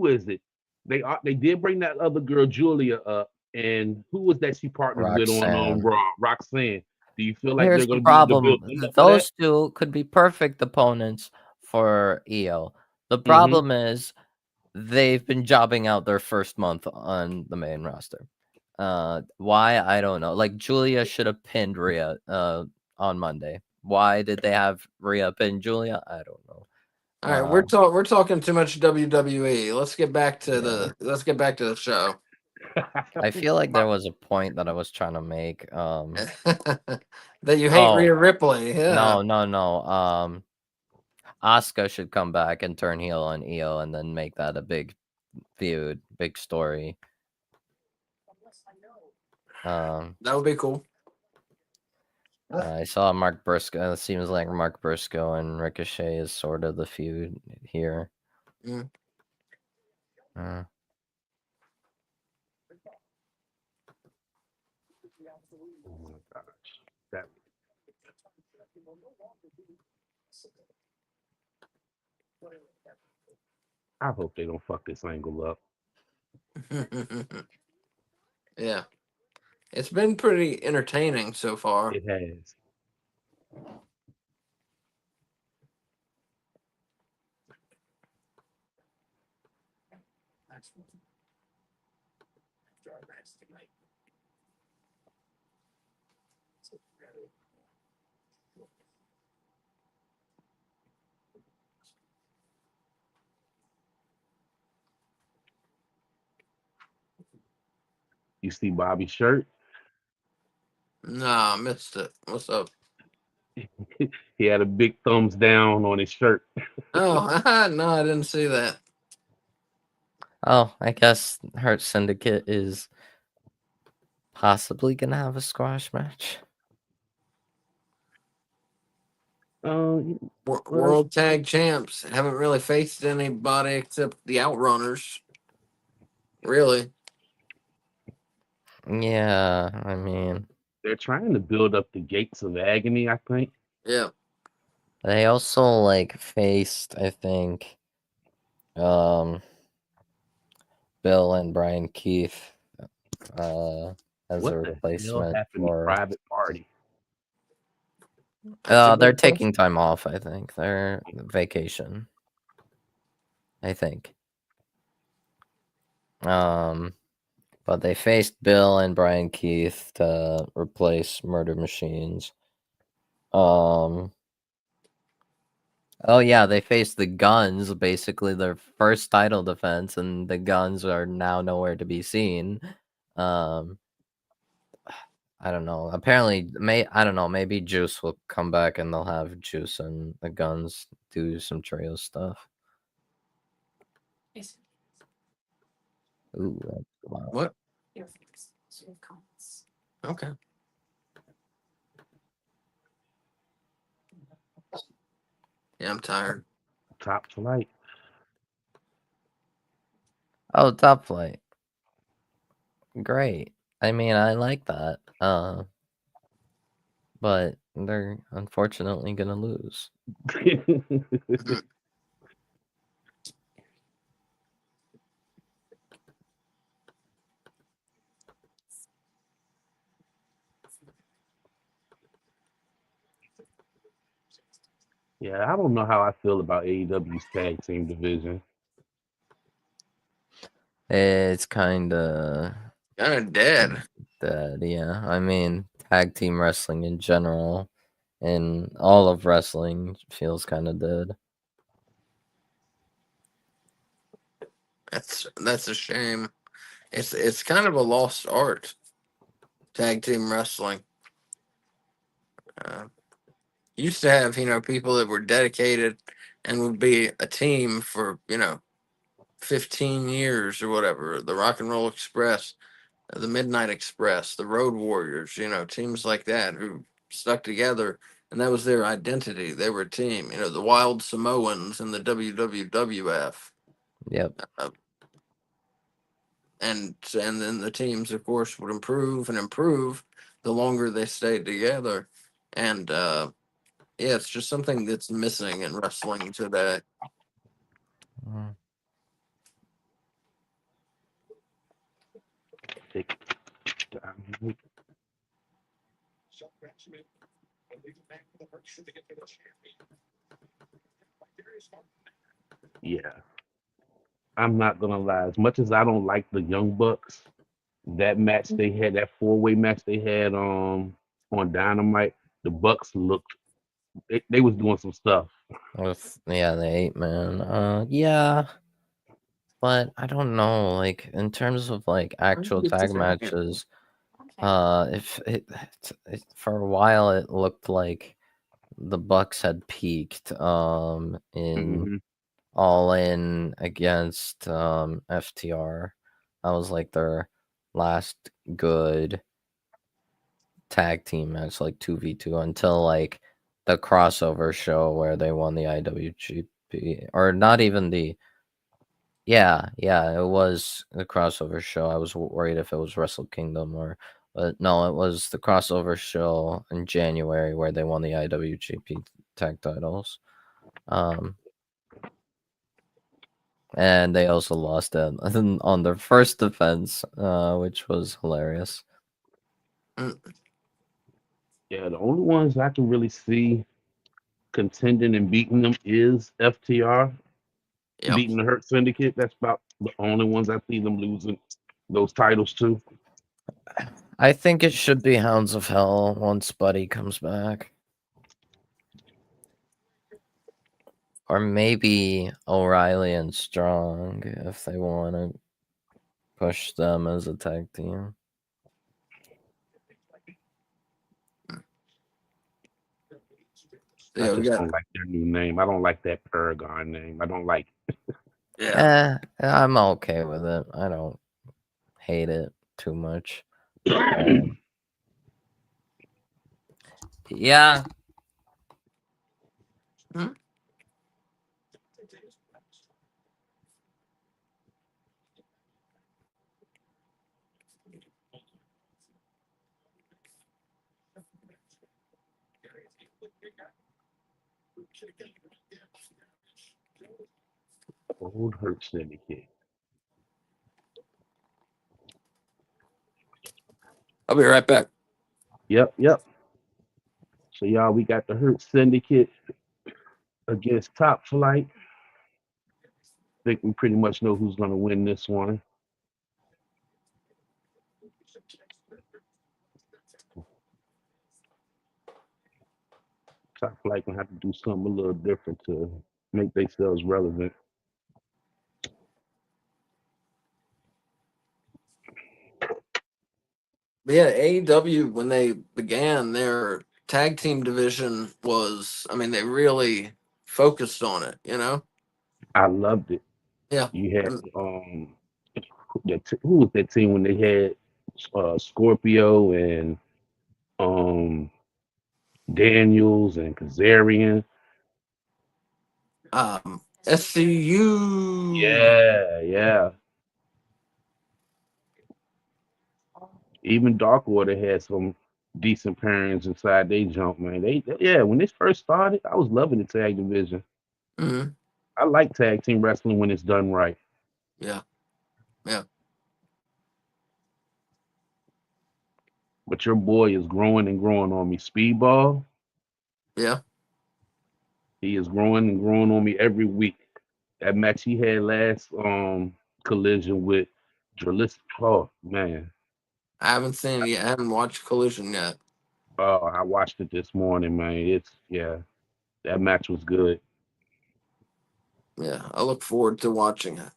S3: is it? They did bring that other girl Julia up, and who was that she partnered with on
S2: Roxanne.
S3: Raw? Roxanne. Do you feel like they're
S2: Here's the
S3: going to be able to build
S2: problem.
S3: up for that?
S2: Those two could be perfect opponents for EO. The
S3: Mm-hmm.
S2: problem is they've been jobbing out their first month on the main roster. Why? I don't know. Like Julia should have pinned Rhea on Monday. Why did they have Rhea pin Julia? I don't know.
S1: All right, we're
S2: Uh,
S1: we're talking too much WWE.
S2: yeah.
S1: Let's get back to the show.
S2: I feel like there was a point that I was trying to make.
S1: That you hate
S2: Oh,
S1: Rhea Ripley. Yeah.
S2: no. Asuka should come back and turn heel on EO and then make that a big feud, big story. Um,
S1: That would be cool.
S2: I saw Mark Briscoe. It seems like Mark Briscoe and Ricochet is sort of the feud here.
S1: Mm.
S2: Uh,
S3: Oh my gosh. That I hope they don't fuck this angle up.
S1: Yeah. It's been pretty entertaining so far.
S3: It has. You see Bobby's shirt?
S1: Nah, I missed it. What's up?
S3: He had a big thumbs down on his shirt.
S1: Oh, no, I didn't see that.
S2: oh, I guess Hurt Syndicate is possibly gonna have a squash match.
S3: Um, well,
S1: World Tag Champs haven't really faced anybody except the Outrunners. Really?
S2: Yeah, I mean,
S3: they're trying to build up the gates of agony, I think.
S1: Yeah.
S2: they also like faced, I think, um, Bill and Brian Keith, as a
S3: What the hell
S2: replacement
S3: happened to
S2: for.
S3: Private Party?
S1: That's a
S2: They're
S1: good
S2: taking
S1: question.
S2: time off. I think they're vacation. I think. Um, But they faced Bill and Brian Keith to replace Murder Machines. Oh yeah, they faced the Guns, basically their first title defense, and the Guns are now nowhere to be seen. Um, I don't know. Apparently, I don't know. Maybe Juice will come back and they'll have Juice and the Guns do some trio stuff. Ooh, wow.
S1: What? Okay. Yeah, I'm tired.
S3: Top Flight.
S2: Oh, Top Flight. Great. I mean, I like that. But they're unfortunately gonna lose.
S3: Yeah, I don't know how I feel about AEW's tag team division.
S2: It's kind of
S1: Dead.
S2: dead. Yeah, I mean, tag team wrestling in general, and all of wrestling feels kind of dead.
S1: That's a shame. It's kind of a lost art. Tag team wrestling. Uh, used to have people that were dedicated and would be a team for 15 years or whatever. The Rock and Roll Express, the Midnight Express, the Road Warriors. Teams like that who stuck together, and that was their identity. They were a team. The Wild Samoans in the WWF.
S2: Yep.
S1: And then the teams, of course, would improve and improve the longer they stayed together. And yeah, it's just something that's missing in wrestling today.
S2: Mm.
S3: Yeah, I'm not gonna lie. As much as I don't like the Young Bucks, that match they had, that four-way match they had on Dynamite, the Bucks looked they was doing some stuff.
S2: With the 8-man. Yeah, but I don't know. Like in terms of like actual tag matches, if for a while it looked like the Bucks had peaked. In
S3: Hmm.
S2: All In against FTR. That was like their last good tag team match, like 2v2, until like the crossover show where they won the IWGP, or not even the. Yeah, it was the crossover show. I was worried if it was Wrestle Kingdom but no, it was the crossover show in January where they won the IWGP tag titles. Um, and they also lost it on their first defense, which was hilarious.
S1: Mm.
S3: Yeah, the only ones I can really see contending and beating them is FTR,
S1: Yep.
S3: beating the Hurt Syndicate. That's about the only ones I see them losing those titles to.
S2: I think it should be Hounds of Hell once Buddy comes back. Or maybe O'Reilly and Strong if they want to push them as a tag team.
S3: I
S1: Yeah, we
S3: just
S1: got.
S3: don't like their new name. I don't like that Paragon name. I don't like
S1: Yeah.
S2: I'm okay with it. I don't hate it too much.
S3: it.
S2: Yeah.
S1: Hmm?
S3: Old Hurt Syndicate.
S1: I'll be right back.
S3: Yep. So y'all, we got the Hurt Syndicate against Top Flight. I think we pretty much know who's gonna win this one. Top Flight gonna have to do something a little different to make themselves relevant.
S1: But yeah, AEW when they began their tag team division was, I mean, they really focused on it. You know?
S3: I loved it.
S1: Yeah.
S3: You had who was that team when they had Scorpio and um Daniels and Kazarian?
S1: SCU.
S3: Yeah, yeah. Even Darkwater had some decent pairings inside they jump, man. Yeah, when this first started, I was loving the tag division.
S1: Mhm.
S3: I like tag team wrestling when it's done right.
S1: Yeah. Yeah.
S3: But your boy is growing and growing on me. Speedball,
S1: Yeah.
S3: he is growing and growing on me every week. That match he had last collision with Dralis. Oh man.
S1: I haven't seen it yet. I haven't watched Collision yet.
S3: Oh, I watched it this morning, man. Yeah, that match was good.
S1: Yeah. I look forward to watching it.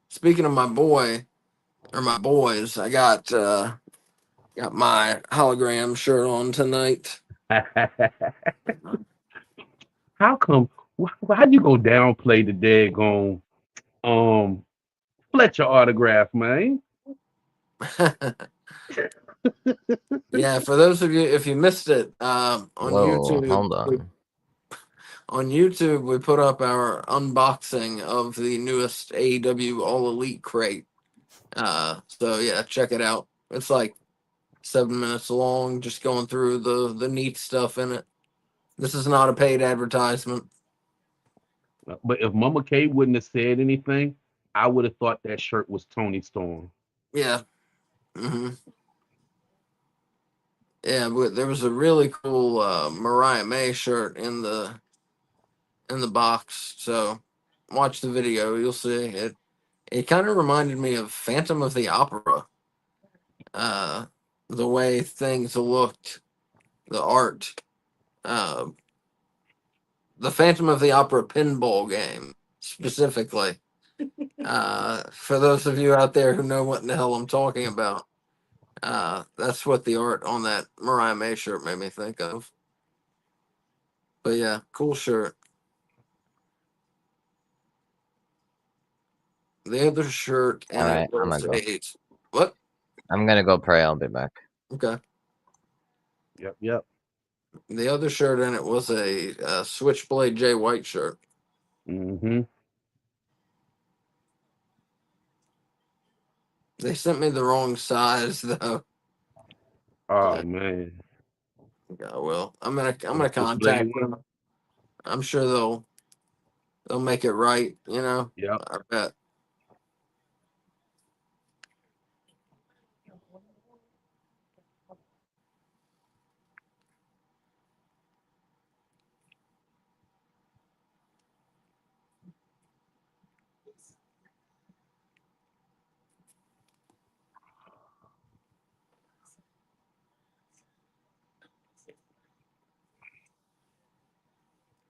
S1: Speaking of my boy or my boys, I got my hologram shirt on tonight.
S3: How come? Why'd you go downplay the daggone um Fletcher autograph, man?
S1: Yeah, for those of you if you missed it,
S2: Whoa, hold on.
S1: on YouTube we put up our unboxing of the newest AEW All Elite crate. So yeah, check it out. It's like 7 minutes long, just going through the neat stuff in it. This is not a paid advertisement.
S3: But if Mama K wouldn't have said anything, I would have thought that shirt was Tony Storm.
S1: Yeah. hmm Yeah, but there was a really cool Mariah May shirt in the box. So watch the video, you'll see it. It kind of reminded me of Phantom of the Opera. Uh, the way things looked, the art, uh, the Phantom of the Opera pinball game specifically. For those of you out there who know what in the hell I'm talking about, that's what the art on that Mariah May shirt made me think of. But yeah, cool shirt. The other shirt,
S2: All
S1: and it
S2: right, I'm
S1: was
S2: gonna go.
S1: a what?
S2: I'm gonna go pray. I'll be back.
S1: Okay.
S3: Yep, yep.
S1: The other shirt, and it was a Switchblade Jay White shirt.
S3: Mm-hmm.
S1: They sent me the wrong size though.
S3: Oh
S1: But,
S3: man.
S1: yeah, well, I'm
S3: The
S1: gonna
S3: switchblade
S1: contact
S3: one?
S1: them. I'm sure they'll make it right. You know,
S3: Yep.
S1: I bet.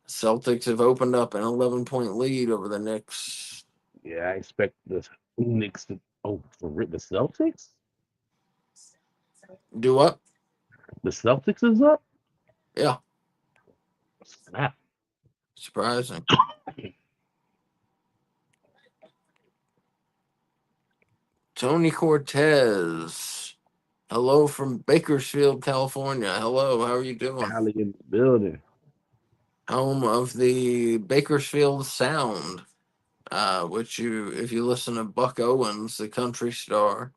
S1: Celtics have opened up an 11-point lead over the Knicks.
S3: Yeah, I expect the Knicks to the Celtics?
S1: Do what?
S3: The Celtics is up?
S1: Yeah,
S3: Snap.
S1: surprising. Tony Cortez. Hello from Bakersfield, California. Hello, how are you doing?
S3: Cali in the building.
S1: Home of the Bakersfield Sound, which if you listen to Buck Owens, the country star,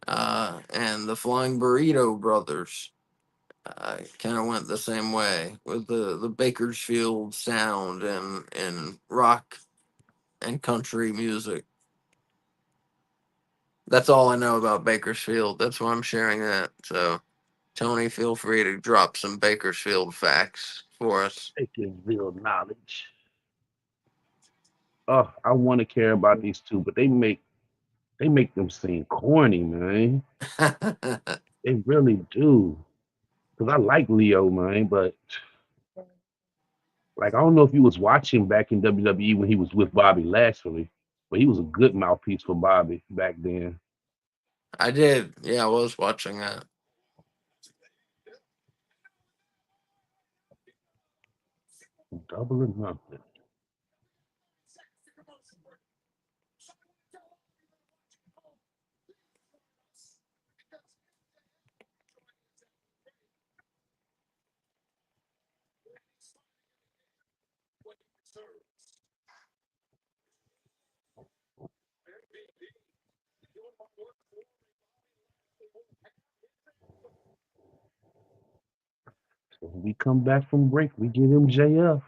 S1: and the Flying Burrito Brothers, kind of went the same way with the Bakersfield Sound and rock and country music. That's all I know about Bakersfield. That's why I'm sharing that. So, Tony, feel free to drop some Bakersfield facts for us.
S3: Bakersville knowledge. Oh, I want to care about these two, but they make them seem corny, man. They really do. Cause I like Leo, man, but Like I don't know if you was watching back in WWE when he was with Bobby Lashley, but he was a good mouthpiece for Bobby back then.
S1: I did. Yeah, I was watching that.
S3: Double or nothing. So when we come back from break, we get MJF.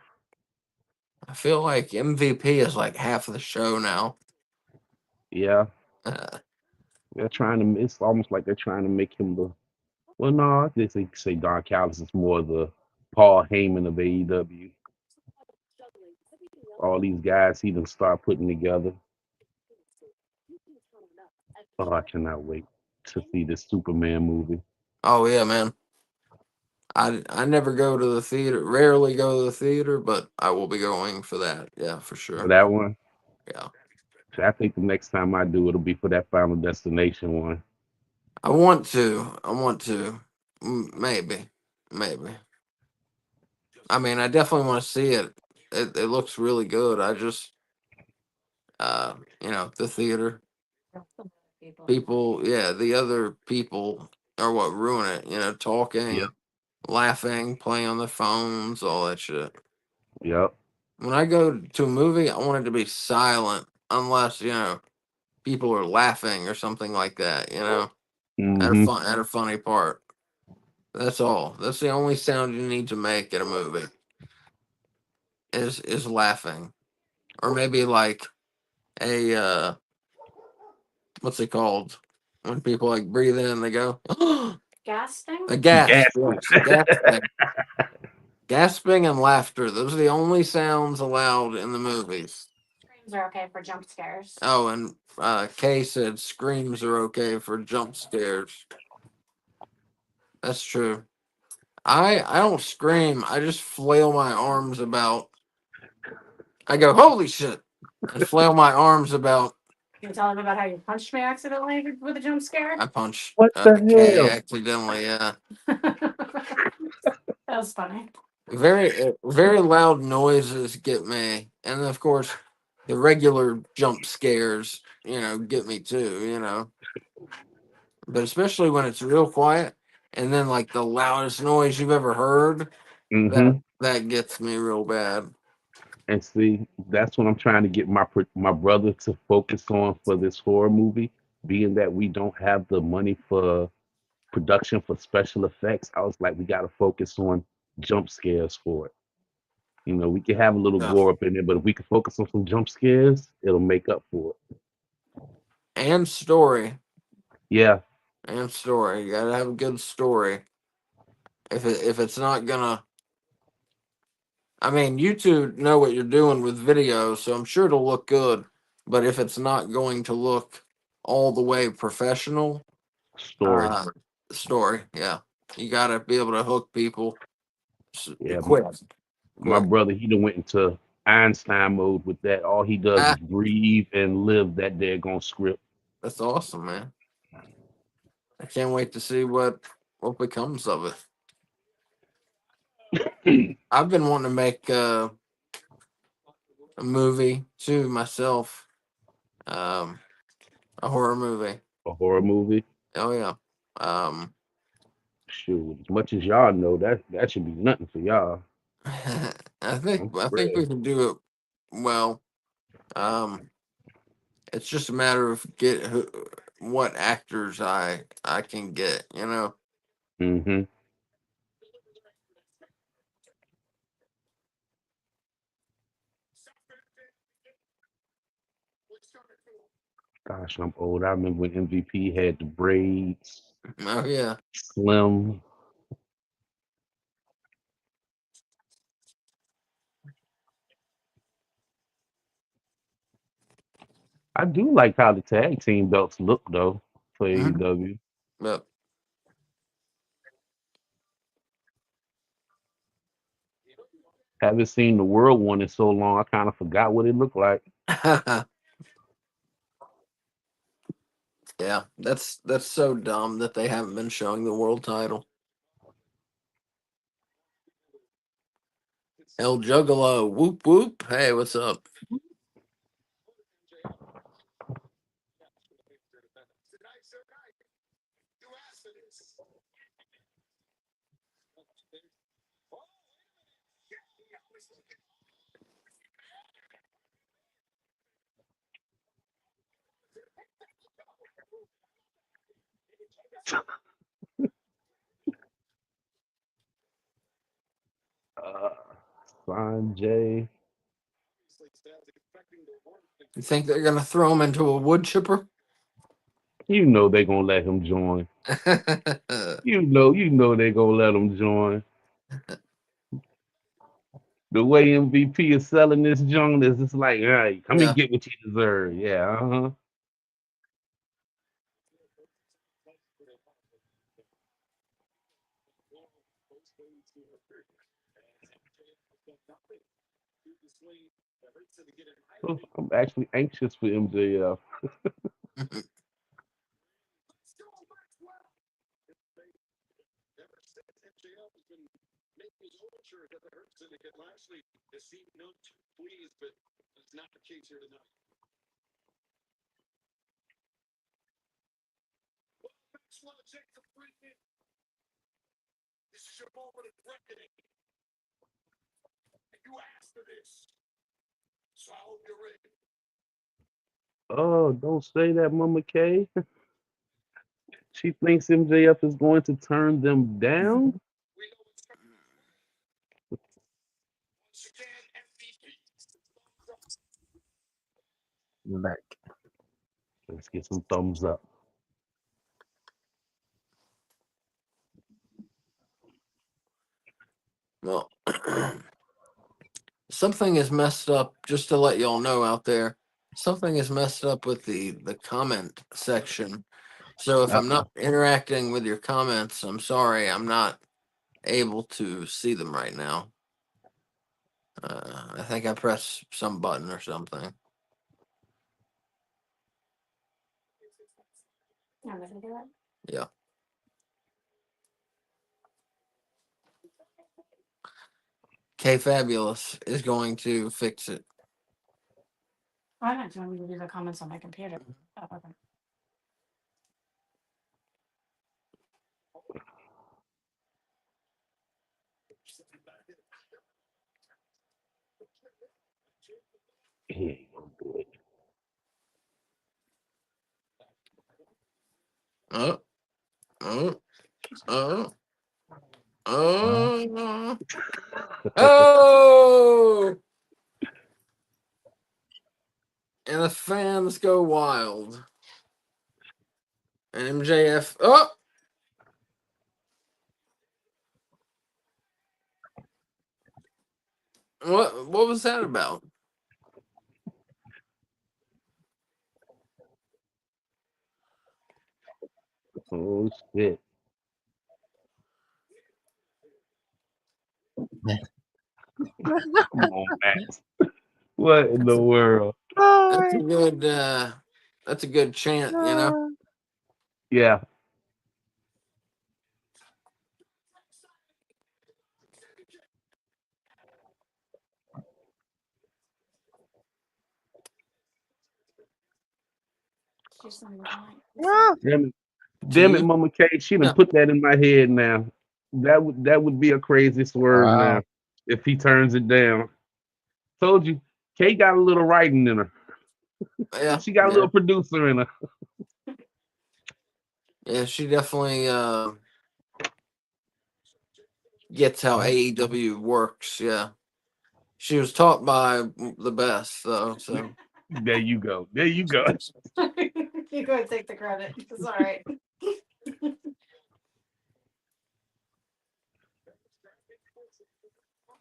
S1: I feel like MVP is like half of the show now.
S3: Yeah,
S1: Uh,
S3: they're trying to. It's almost like they're trying to make him the. Well, no, they say Don Callis is more the Paul Heyman of AEW. All these guys he done start putting together. Oh, I cannot wait to see this Superman movie.
S1: oh yeah, man. I never go to the theater. Rarely go to the theater, but I will be going for that. Yeah, for
S3: For
S1: sure.
S3: that one,
S1: Yeah,
S3: so I think the next time I do, it'll be for that Final Destination one.
S1: I want to. I want to. Maybe, maybe. I mean, I definitely want to see it. It looks really good. I just, the theater people. Yeah, the other people are what ruin it.
S3: Yep,
S1: Talking, laughing, playing on their phones, all that shit.
S3: yep.
S1: When I go to a movie, I want it to be silent unless, people are laughing or something like that,
S3: Mm-hmm.
S1: at a funny part. That's all. That's the only sound you need to make at a movie is laughing. Or maybe like a what's it called? When people like breathe in, they go a gasp,
S3: Gasping.
S1: yes, gasping and laughter. Those are the only sounds allowed in the movies. Oh, and Kay said screams are okay for jump scares. That's true. I don't scream. I just flail my arms about. I go holy shit, and flail my arms about. I punched
S3: What the
S1: Kay
S3: hell?
S1: accidentally. Yeah, very loud noises get me, and of course, the regular jump scares, get me too. But especially when it's real quiet, and then like the loudest noise you've ever heard,
S3: Mm-hmm.
S1: that gets me real bad.
S3: And see, that's what I'm trying to get my brother to focus on for this horror movie. Being that we don't have the money for production for special effects, I was like, we got to focus on jump scares for it. We can have a little
S1: Yeah.
S3: gore up in there, but if we can focus on some jump scares, it'll make up for it.
S1: And story.
S3: Yeah,
S1: And story. You gotta have a good story. If it's not gonna, I mean, you two know what you're doing with video, so I'm sure it'll look good. But if it's not going to look all the way professional,
S3: story.
S1: uh, story, yeah, you gotta be able to hook people
S3: Yeah,
S1: quick,
S3: my
S1: quick.
S3: brother, he done went into Einstein mode with that. All he does
S1: Ah,
S3: is breathe and live that daggone script.
S1: that's awesome, man. I can't wait to see what becomes of it. I've been wanting to make a movie too myself, um, a horror movie.
S3: A horror movie.
S1: Oh yeah. Um,
S3: Shoot, as much as y'all know, that should be nothing for y'all. I'm
S1: I
S3: for
S1: think
S3: real.
S1: we can do it well. Um, it's just a matter of what actors I can get.
S3: Mm-hmm. Gosh, I'm old. I remember when MVP had the braids,
S1: Oh yeah.
S3: slim. I do like how the tag team belts look though for
S1: Mhm.
S3: AEW.
S1: But
S3: Haven't seen the world one in so long. I kind of forgot what it looked like.
S1: Yeah, that's so dumb that they haven't been showing the world title. El Juggalo, whoop whoop. Hey, what's up?
S3: Uh, Sanjay.
S1: You think they're gonna throw him into a wood chipper?
S3: You know they gonna let him join. You know they gonna let him join. The way MVP is selling this joint is just like, all right, come and
S1: Yeah.
S3: get what you deserve. Yeah, uh-huh. Oh, I'm actually anxious for MJF. Oh, don't say that, Mama K. She thinks MJF is going to turn them down.
S2: Back.
S3: Let's get some thumbs up.
S1: Well, something is messed up. Just to let y'all know out there, something is messed up with the comment section. So if I'm not interacting with your comments, I'm sorry. I'm not able to see them right now. I think I pressed some button or something. Yeah. K Fabulous is going to fix it.
S3: He ain't gonna do it.
S1: Oh, oh, oh, oh, oh! And the fans go wild. And MJF, oh! What was that about?
S3: Oh shit. Come on, Max. What in
S1: That's
S3: the
S1: a,
S3: world?
S1: that's a good that's a good chant, you know.
S3: Yeah. Damn it, damn it,
S1: Gee,
S3: Mama K. She done
S1: yeah,
S3: put that in my head now. That would be a crazy swerve
S2: Wow.
S3: now if he turns it down. Told you, K got a little writing in her.
S1: yeah,
S3: She got a
S1: yeah,
S3: little producer in her.
S1: yeah. She definitely gets how AEW works. Yeah, she was taught by the best, though. So
S3: There you go. There you go.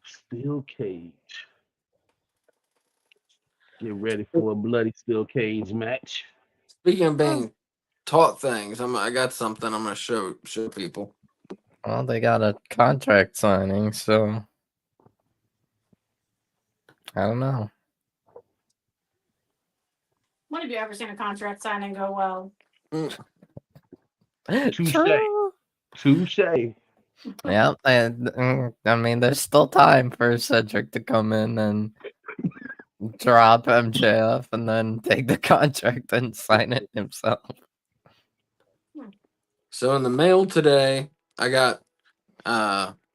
S3: Steel cage. Get ready for a bloody steel cage match.
S1: speaking of being taught things, I got something I'm gonna show people.
S2: Well, they got a contract signing, so I don't know.
S4: When have you ever seen a contract signing go well?
S3: Touche.
S2: True.
S3: Touche.
S2: Yeah, I mean, there's still time for Cedric to come in and drop MJF and then take the contract and sign it himself.
S1: So in the mail today, I got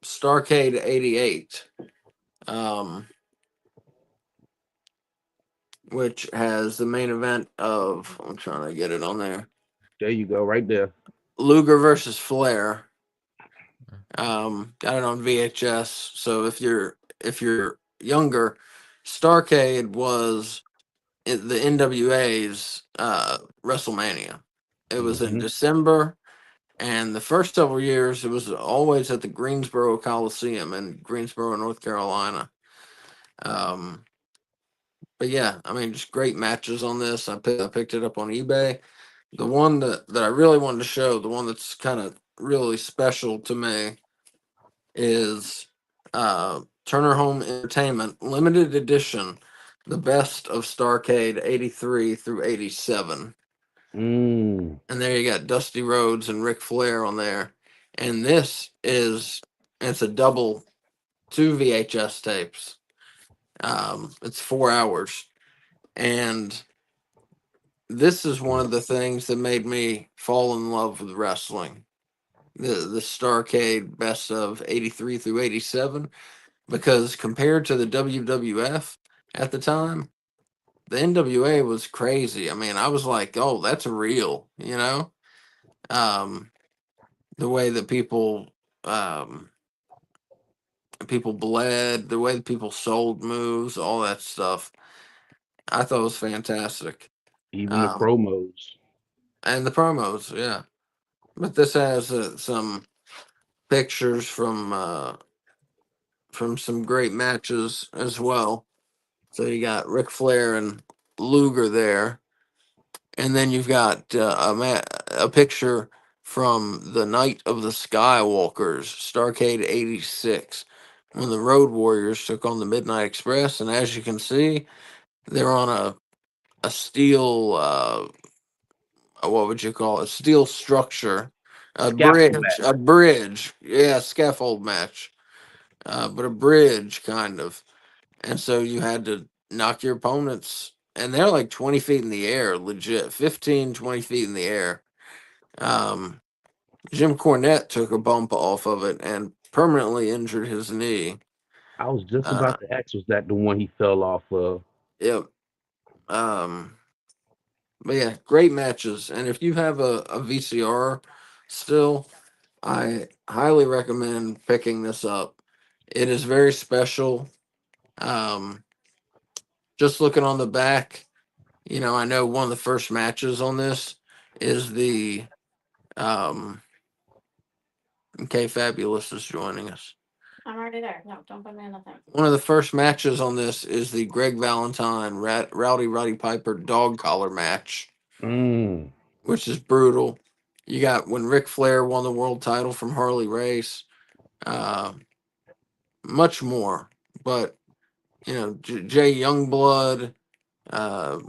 S1: Starcade 88, which has the main event of, I'm trying to get it on there,
S3: There you go, right there.
S1: Luger versus Flair. Got it on VHS. So if you're younger, Starcade was the NWA's WrestleMania. It was in
S3: Hmm.
S1: December, and the first several years it was always at the Greensboro Coliseum in Greensboro, North Carolina. Um, but yeah, I mean, just great matches on this. I picked it up on eBay. The one that I really wanted to show, the one that's kind of really special to me, is Turner Home Entertainment limited edition, the best of Starcade 83 through 87.
S3: Mm.
S1: And there you got Dusty Rhodes and Ric Flair on there. And it's a double, two VHS tapes. It's 4 hours. And this is one of the things that made me fall in love with wrestling. The Starcade best of 83 through 87, because compared to the WWF at the time, the NWA was crazy. I mean, I was like, "Oh, that's real," you know. Um, the way that um, people bled, the way that people sold moves, all that stuff, I thought was fantastic.
S3: Even the
S1: Um,
S3: promos.
S1: and the promos, yeah. But this has some pictures from some great matches as well. So you got Ric Flair and Luger there, and then you've got a picture from the Night of the Skywalkers, Starcade '86, when the Road Warriors took on the Midnight Express, and as you can see, they're on a steel what would you call it? Steel structure,
S3: Scaffold match.
S1: a bridge, yeah, scaffold match, but a bridge kind of. And so you had to knock your opponents, and they're like 20 feet in the air, legit 15, 20 feet in the air. um, Jim Cornette took a bump off of it and permanently injured his knee.
S3: I was just
S1: uh,
S3: about to ask, was that the one he fell off of?
S1: yep. um, but yeah, great matches, and if you have a VCR still, I highly recommend picking this up. It is very special. um, just looking on the back, I know one of the first matches on this is the okay, Fabulous is joining us.
S4: I'm already there. No, don't put me in the thing.
S1: One of the first matches on this is the Greg Valentine Rowdy Roddy Piper dog collar match,
S3: Mm.
S1: which is brutal. You got when Ric Flair won the world title from Harley Race, uh, much more. But Jay Youngblood, uh,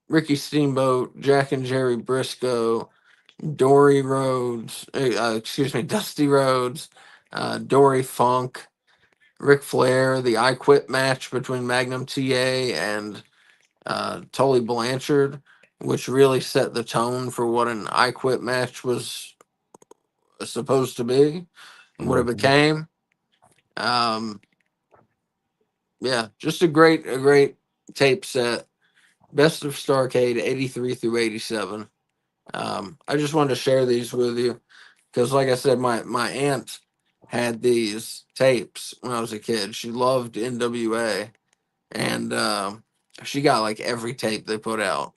S1: Ricky Steamboat, Jack and Jerry Briscoe, Dory Rhodes, excuse me, Dusty Rhodes, Dory Funk, Ric Flair, the I Quit match between Magnum TA and Tully Blanchard, which really set the tone for what an I Quit match was supposed to be, what it
S3: Hmm.
S1: became. Um, yeah, just a great tape set. Best of Starcade 83 through 87. I just wanted to share these with you because, like I said, my aunt had these tapes when I was a kid. She loved NWA, and she got like every tape they put out,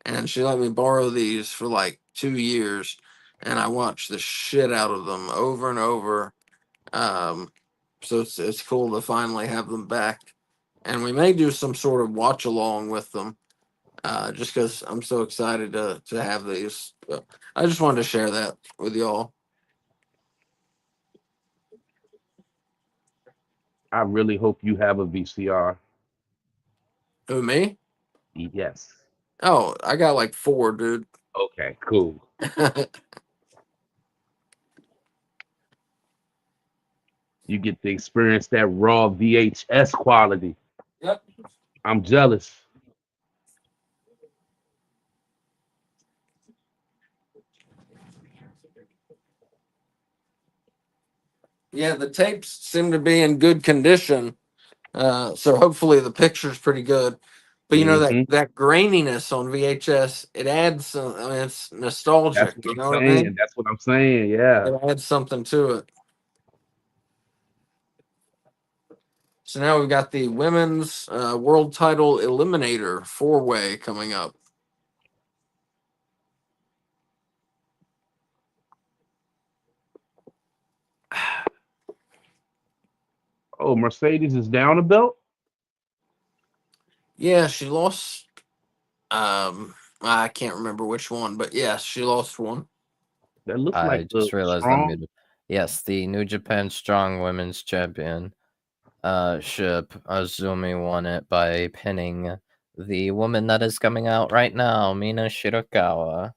S1: and she let me borrow these for like 2 years, and I watched the shit out of them over and over. Um, so it's cool to finally have them back, and we may do some sort of watch along with them. Just because I'm so excited to have these. But I just wanted to share that with y'all.
S3: I really hope you have a VCR.
S1: Who, me?
S3: Yes.
S1: Oh, I got like 4, dude.
S3: Okay, cool. You get to experience that raw VHS quality.
S1: Yep.
S3: I'm jealous.
S1: Yeah, the tapes seem to be in good condition. So hopefully the picture's pretty good. But you know that
S3: Hmm.
S1: that graininess on VHS, it adds. I mean, it's
S3: That's
S1: nostalgic.
S3: what
S1: You
S3: I'm
S1: know what I
S3: saying.
S1: mean?
S3: That's what I'm saying. Yeah.
S1: It adds something to it. So now we've got the women's world title eliminator 4-way coming up.
S3: Oh, Mercedes is down a belt.
S1: Yeah, she lost. I can't remember which one, but yes, she lost one.
S3: That looks
S2: I
S3: like the
S2: just realized I'm
S3: strong.
S2: muted. Yes, the New Japan Strong Women's Champion ship Azumi won it by pinning the woman that is coming out right now, Mina Shirakawa.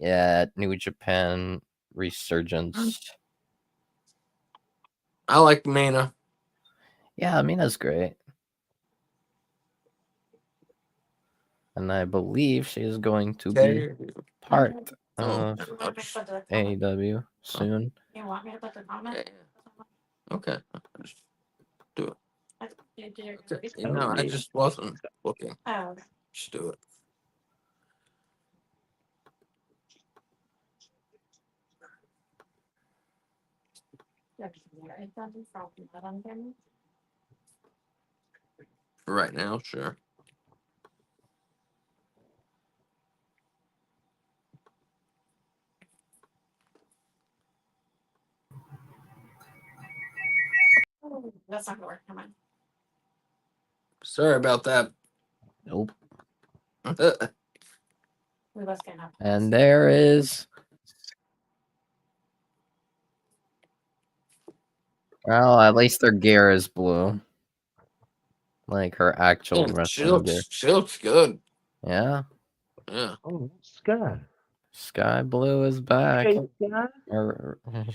S2: Yeah, New Japan Resurgence.
S1: I like Mina.
S2: Yeah, Mina's great. And I believe she is going to be
S1: Okay.
S2: part
S1: Oh,
S2: of
S1: ouch.
S2: AEW soon.
S4: You want me to put the comment?
S1: Yeah. Okay. Just do it. Okay.
S3: Oh,
S1: No, I
S3: yeah.
S1: just wasn't looking.
S4: Oh,
S1: Just do it.
S4: it doesn't stop me, but I'm getting.
S1: For right now, sure.
S4: That's not gonna work. Come on.
S1: Sorry about that.
S2: Nope.
S4: We both getting up.
S2: And there is. Well, at least her gear is blue. Like her actual
S1: Man,
S2: wrestling gear.
S1: she looks good.
S2: Yeah.
S1: Yeah.
S3: Oh, Sky.
S2: Sky Blue is back.
S3: Hey, Sky.
S2: Her,
S1: Mhm.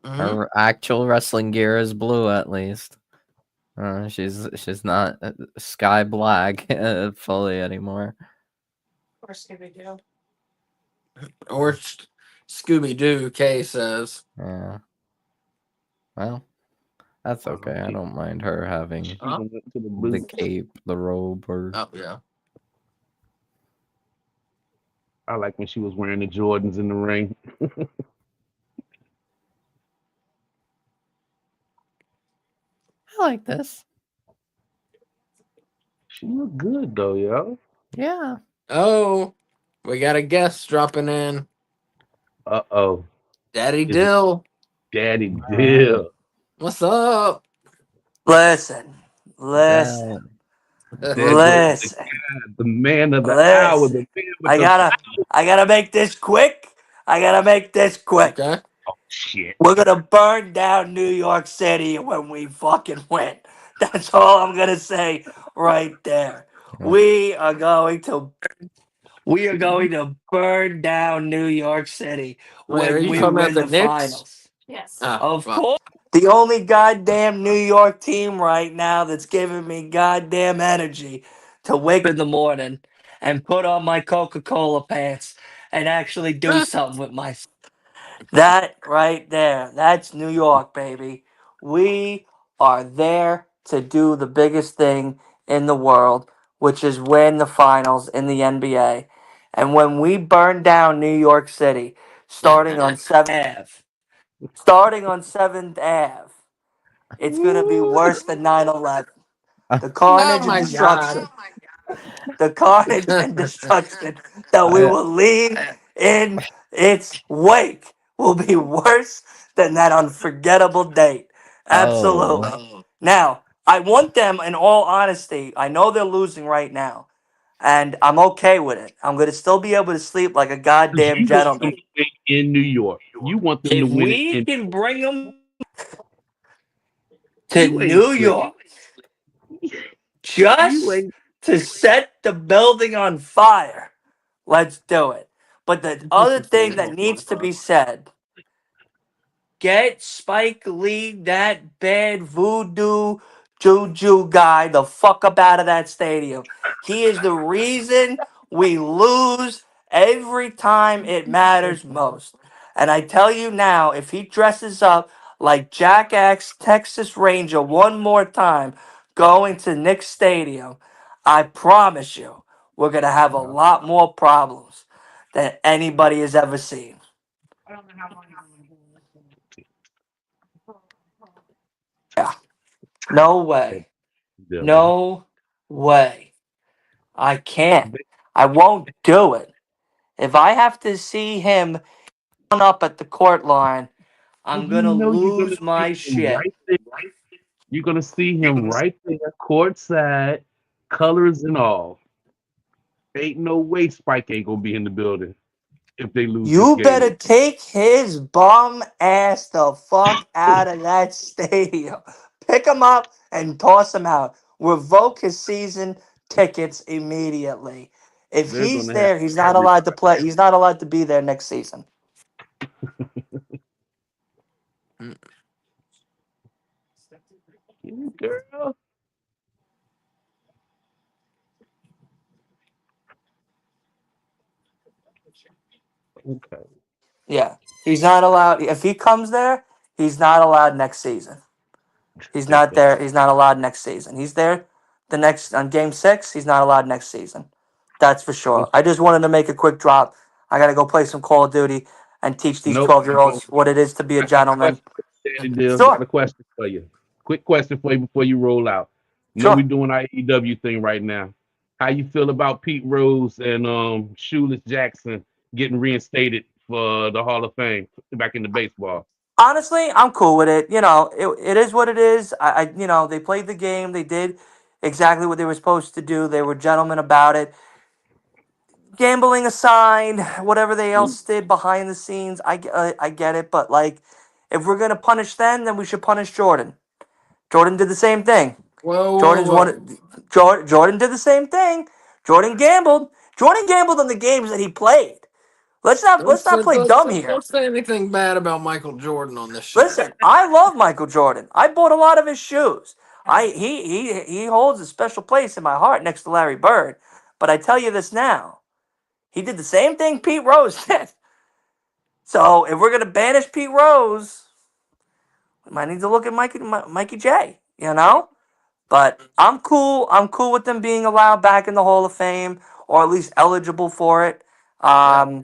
S2: her actual wrestling gear is blue, at least. She's not sky black fully anymore.
S4: Or Scooby Doo.
S1: Or Scooby Doo, Kay says.
S2: Yeah. Well, that's okay. I don't mind her having
S3: She
S1: Huh?
S3: went to the
S2: the
S3: booth.
S2: cape, the robe, or
S1: Oh, yeah.
S3: I like when she was wearing the Jordans in the ring.
S2: I like this.
S3: She looked good though, yo.
S2: Yeah.
S1: Oh, we got a guest dropping in.
S3: Uh-oh.
S1: Daddy
S3: Is it
S1: Dill.
S3: Daddy
S2: Alright.
S3: Dill?
S1: What's up?
S5: Listen, listen,
S2: That,
S3: There goes the
S5: listen,
S3: guy, the man of the hour,
S5: listen.
S3: the man with
S5: I
S3: the
S5: gotta, I gotta make this quick. I gotta make this quick.
S1: Okay.
S3: shit.
S5: We're gonna burn down New York City when we fucking win. That's all I'm gonna say right there. We are going to, we are going to burn down New York City
S1: Wait, are
S5: when
S1: you
S5: we
S1: talking about
S5: win
S1: the
S5: the
S1: Knicks?
S5: finals.
S4: Yes.
S5: Of
S1: Well,
S5: course. The only goddamn New York team right now that's giving me goddamn energy to wake up in the morning and put on my Coca-Cola pants and actually do something with myself. That right there, that's New York, baby. We are there to do the biggest thing in the world, which is win the finals in the NBA. And when we burn down New York City, starting on 7th Ave, starting on 7th Ave, it's going to be worse than 9/11. The
S1: oh
S5: carnage and
S1: my God.
S5: destruction, the carnage and destruction that we
S2: I,
S5: will leave in its wake will be worse than that unforgettable date.
S2: oh,
S5: Absolutely. Now, I want them, in all honesty, I know they're losing right now, and I'm okay with it. I'm going to still be able to sleep like a
S3: Because
S5: goddamn
S3: you want them
S5: gentleman.
S3: to win in New York. You want them to
S5: If
S3: win it
S5: we
S3: in
S5: can bring them to
S3: you ain't
S5: New
S3: slick.
S5: York,
S3: You
S5: just
S3: ain't
S5: to set the building on fire, let's do it. But the other thing that needs to be said, get Spike Lee, that bad voodoo juju guy, the fuck up out of that stadium. He is the reason we lose every time it matters most. And I tell you now, if he dresses up like Jack Axe Texas Ranger one more time going to Nick's Stadium, I promise you, we're going to have a lot more problems than anybody has ever seen. Yeah. No way.
S3: Dylan.
S5: No way. I can't. I won't do it. If I have to see him up at the court line,
S3: Well,
S5: I'm
S3: you
S5: gonna
S3: know you're gonna
S5: lose my
S3: see him
S5: shit.
S3: right there. You're gonna see him right there, courtside, colors and all. Ain't no way Spike ain't gonna be in the building if they lose this
S5: You
S3: game.
S5: better take his bum ass the fuck out of that stadium. Pick him up and toss him out. Revoke his season tickets immediately. If
S3: They're
S5: he's
S3: gonna have
S5: there, he's not
S3: every
S5: allowed to play. He's not allowed to be there next season.
S3: girl. Okay.
S5: Yeah. He's not allowed. If he comes there, he's not allowed next season. He's not there. He's not allowed next season. He's there the next on game 6. He's not allowed next season. That's for sure. I just wanted to make a quick drop. I got to go play some Call of Duty and teach these
S3: Nope.
S5: 12-year-olds what it is to be a
S3: I got a
S5: gentleman.
S3: question, Daddy Dill. Got a
S5: Sure.
S3: question for you. Quick question for you before you roll out. Know we
S5: Sure.
S3: doing our AEW thing right now. How you feel about Pete Rose and Shoeless Jackson getting reinstated for the Hall of Fame back into baseball?
S5: Honestly, I'm cool with it. It is what it is. They played the game. They did exactly what they were supposed to do. They were gentlemen about it. Gambling aside, whatever they else did behind the scenes, I get it. But like, if we're gonna punish them, then we should punish Jordan. Jordan did the same thing.
S1: Whoa, whoa,
S5: Jordan's
S1: whoa.
S5: one. Jordan did the same thing. Jordan gambled. Jordan gambled on the games that he played.
S1: Don't
S5: Let's not
S1: say,
S5: play
S1: don't,
S5: dumb here.
S1: don't say anything bad about Michael Jordan on this show.
S5: Listen, I love Michael Jordan. I bought a lot of his shoes. He holds a special place in my heart next to Larry Bird. But I tell you this now, he did the same thing Pete Rose did. So if we're gonna banish Pete Rose, we might need to look at Mikey J. But I'm cool. I'm cool with them being allowed back in the Hall of Fame, or at least eligible for it.
S1: Yeah.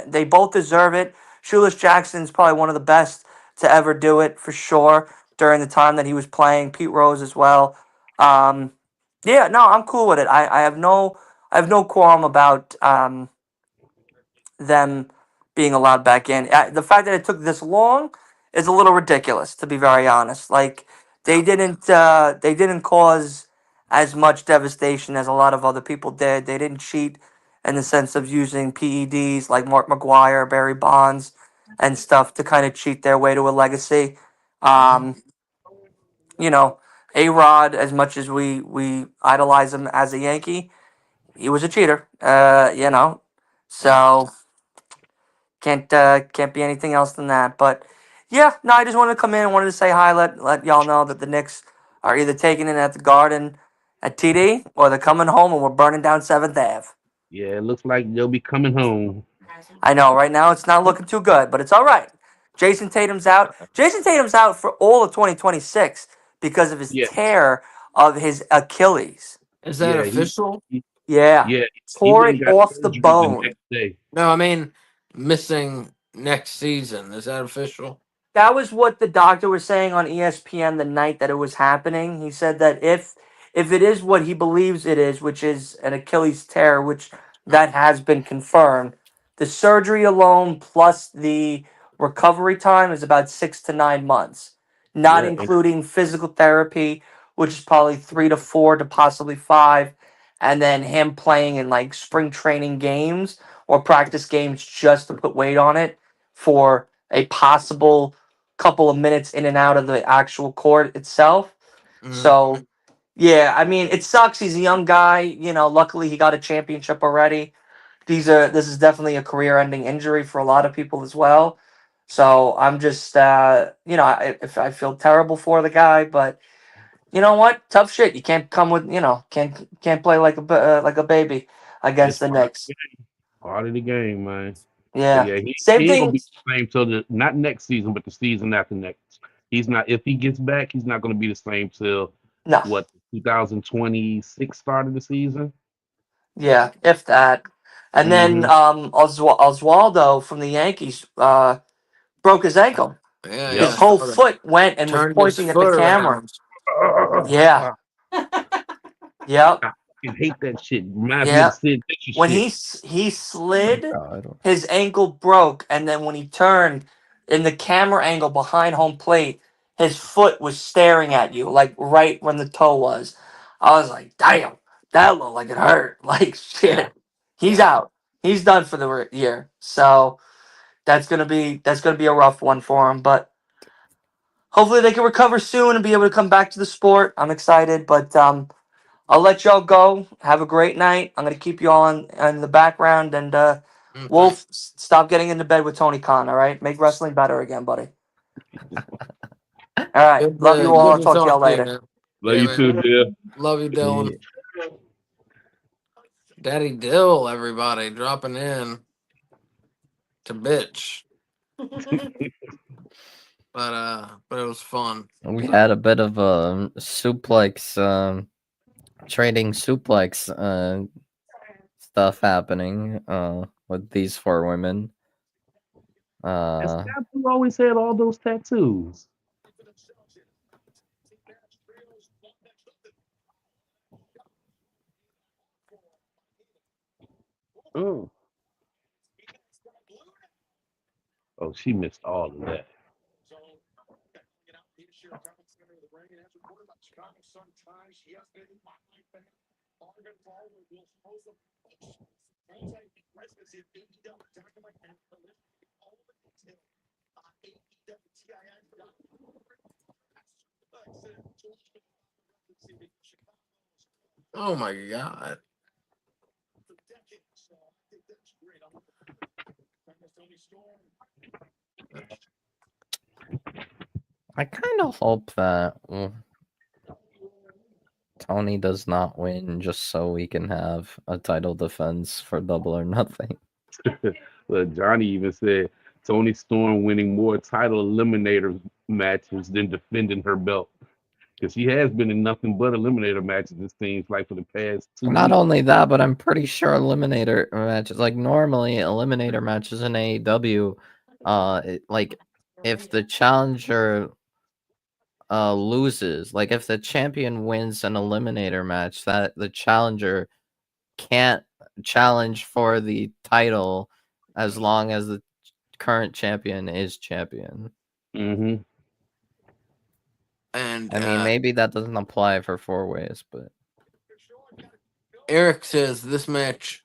S5: They both deserve it. Shoeless Jackson's probably one of the best to ever do it for sure during the time that he was playing. Pete Rose as well. Yeah, no, I'm cool with it. I have no qualm about them being allowed back in. The fact that it took this long is a little ridiculous, to be very honest. Like they didn't cause as much devastation as a lot of other people did. They didn't cheat in the sense of using PEDs like Mark McGuire, Barry Bonds, and stuff to kind of cheat their way to a legacy.
S1: Mhm.
S5: Um, you know, A Rod, as much as we idolize him as a Yankee, he was a cheater. So can't be anything else than that. But yeah, no, I just wanted to come in and wanted to say hi, let y'all know that the Knicks are either taking it at the Garden at TD or they're coming home and we're burning down Seventh Ave.
S3: Yeah, it looks like they'll be coming home.
S5: I know right now it's not looking too good, but it's all right. Jason Tatum's out. Jason Tatum's out for all of 2026 because of his
S3: Yeah,
S5: tear of his Achilles.
S1: Is that
S3: yeah,
S1: official?
S5: Yeah,
S3: yeah, he
S5: tore
S3: went
S5: it
S3: and got
S5: off the
S3: surgery the
S5: bone.
S3: next day.
S1: No, I mean missing next season. Is that official?
S5: That was what the doctor was saying on ESPN the night that it was happening. He said that if it is what he believes it is, which is an Achilles tear, which that has been confirmed, the surgery alone plus the recovery time is about 6 to 9 months, not
S3: Yeah, and
S5: including physical therapy, which is probably 3 to 4 to possibly 5, and then him playing in like spring training games or practice games just to put weight on it for a possible couple of minutes in and out of the actual court itself.
S1: Mm.
S5: So Yeah, I mean, it sucks. He's a young guy. You know, luckily he got a championship already. This is definitely a career-ending injury for a lot of people as well. So I'm just, if I feel terrible for the guy, but you know what? Tough shit. You can't come with, can't play like a baby
S3: It's
S5: against the Knicks.
S3: part of the game, man. But
S5: Yeah.
S3: yeah,
S5: Same
S3: he ain't gonna
S5: thing.
S3: be the same till not next season, but the season after next. He's not if he gets back, he's not gonna be the same till
S5: No.
S3: what 2026 start of the season.
S5: Yeah, if that. And then
S3: Mm-hmm.
S5: Oswaldo from the Yankees broke his ankle.
S1: Yeah,
S5: His
S3: Yep.
S1: yeah.
S5: whole
S1: Saw that.
S5: foot went and was
S1: Turned his
S5: pointing at the
S1: foot
S5: camera.
S1: around.
S5: Yeah. Yep.
S3: I fucking hate that shit. Reminds me of
S5: Yeah.
S3: the Sid Vicious
S5: When
S3: shit.
S5: he slid,
S2: God.
S5: his ankle broke, and then when he turned in the camera angle behind home plate, his foot was staring at you, like right when the toe was. I was like, damn, that looked like it hurt. Like
S1: Yeah.
S5: shit. He's out. He's done for the year. So that's gonna be a rough one for him. But hopefully they can recover soon and be able to come back to the sport. I'm excited, but I'll let y'all go. Have a great night. I'm gonna keep you all in the background, and
S1: Okay.
S5: Wolf, stop getting into bed with Tony Khan. All right, make wrestling better again, buddy. All right, love you all.
S1: Good
S5: I'll
S1: to
S5: talk to y'all
S1: talk to you,
S5: later.
S1: man.
S3: Love
S1: Yeah,
S3: you too,
S1: man.
S3: dear.
S1: Love you,
S2: See,
S1: Dylan. Daddy Dill, everybody dropping in to bitch. But it was fun.
S2: we
S1: So
S2: had a bit of a suplex, trading suplex, stuff happening, with these four women.
S3: That's
S2: Uh,
S3: guy who always had all those tattoos. Oh, oh, she missed all of that.
S1: oh my god.
S2: I kind of hope that Tony does not win just so we can have a title defense for Double or Nothing.
S3: But Johnny even said Tony Storm winning more title eliminator matches than defending her belt. Because she has been in nothing but eliminator matches, it seems like, for the past 2 weeks.
S2: Not only that, but I'm pretty sure eliminator matches, like normally eliminator matches in AEW, like if the challenger loses, like if the champion wins an eliminator match, that the challenger can't challenge for the title as long as the current champion is champion.
S3: Mm-hmm.
S1: And
S2: I mean, maybe that doesn't apply for four ways, but
S1: Eric says this match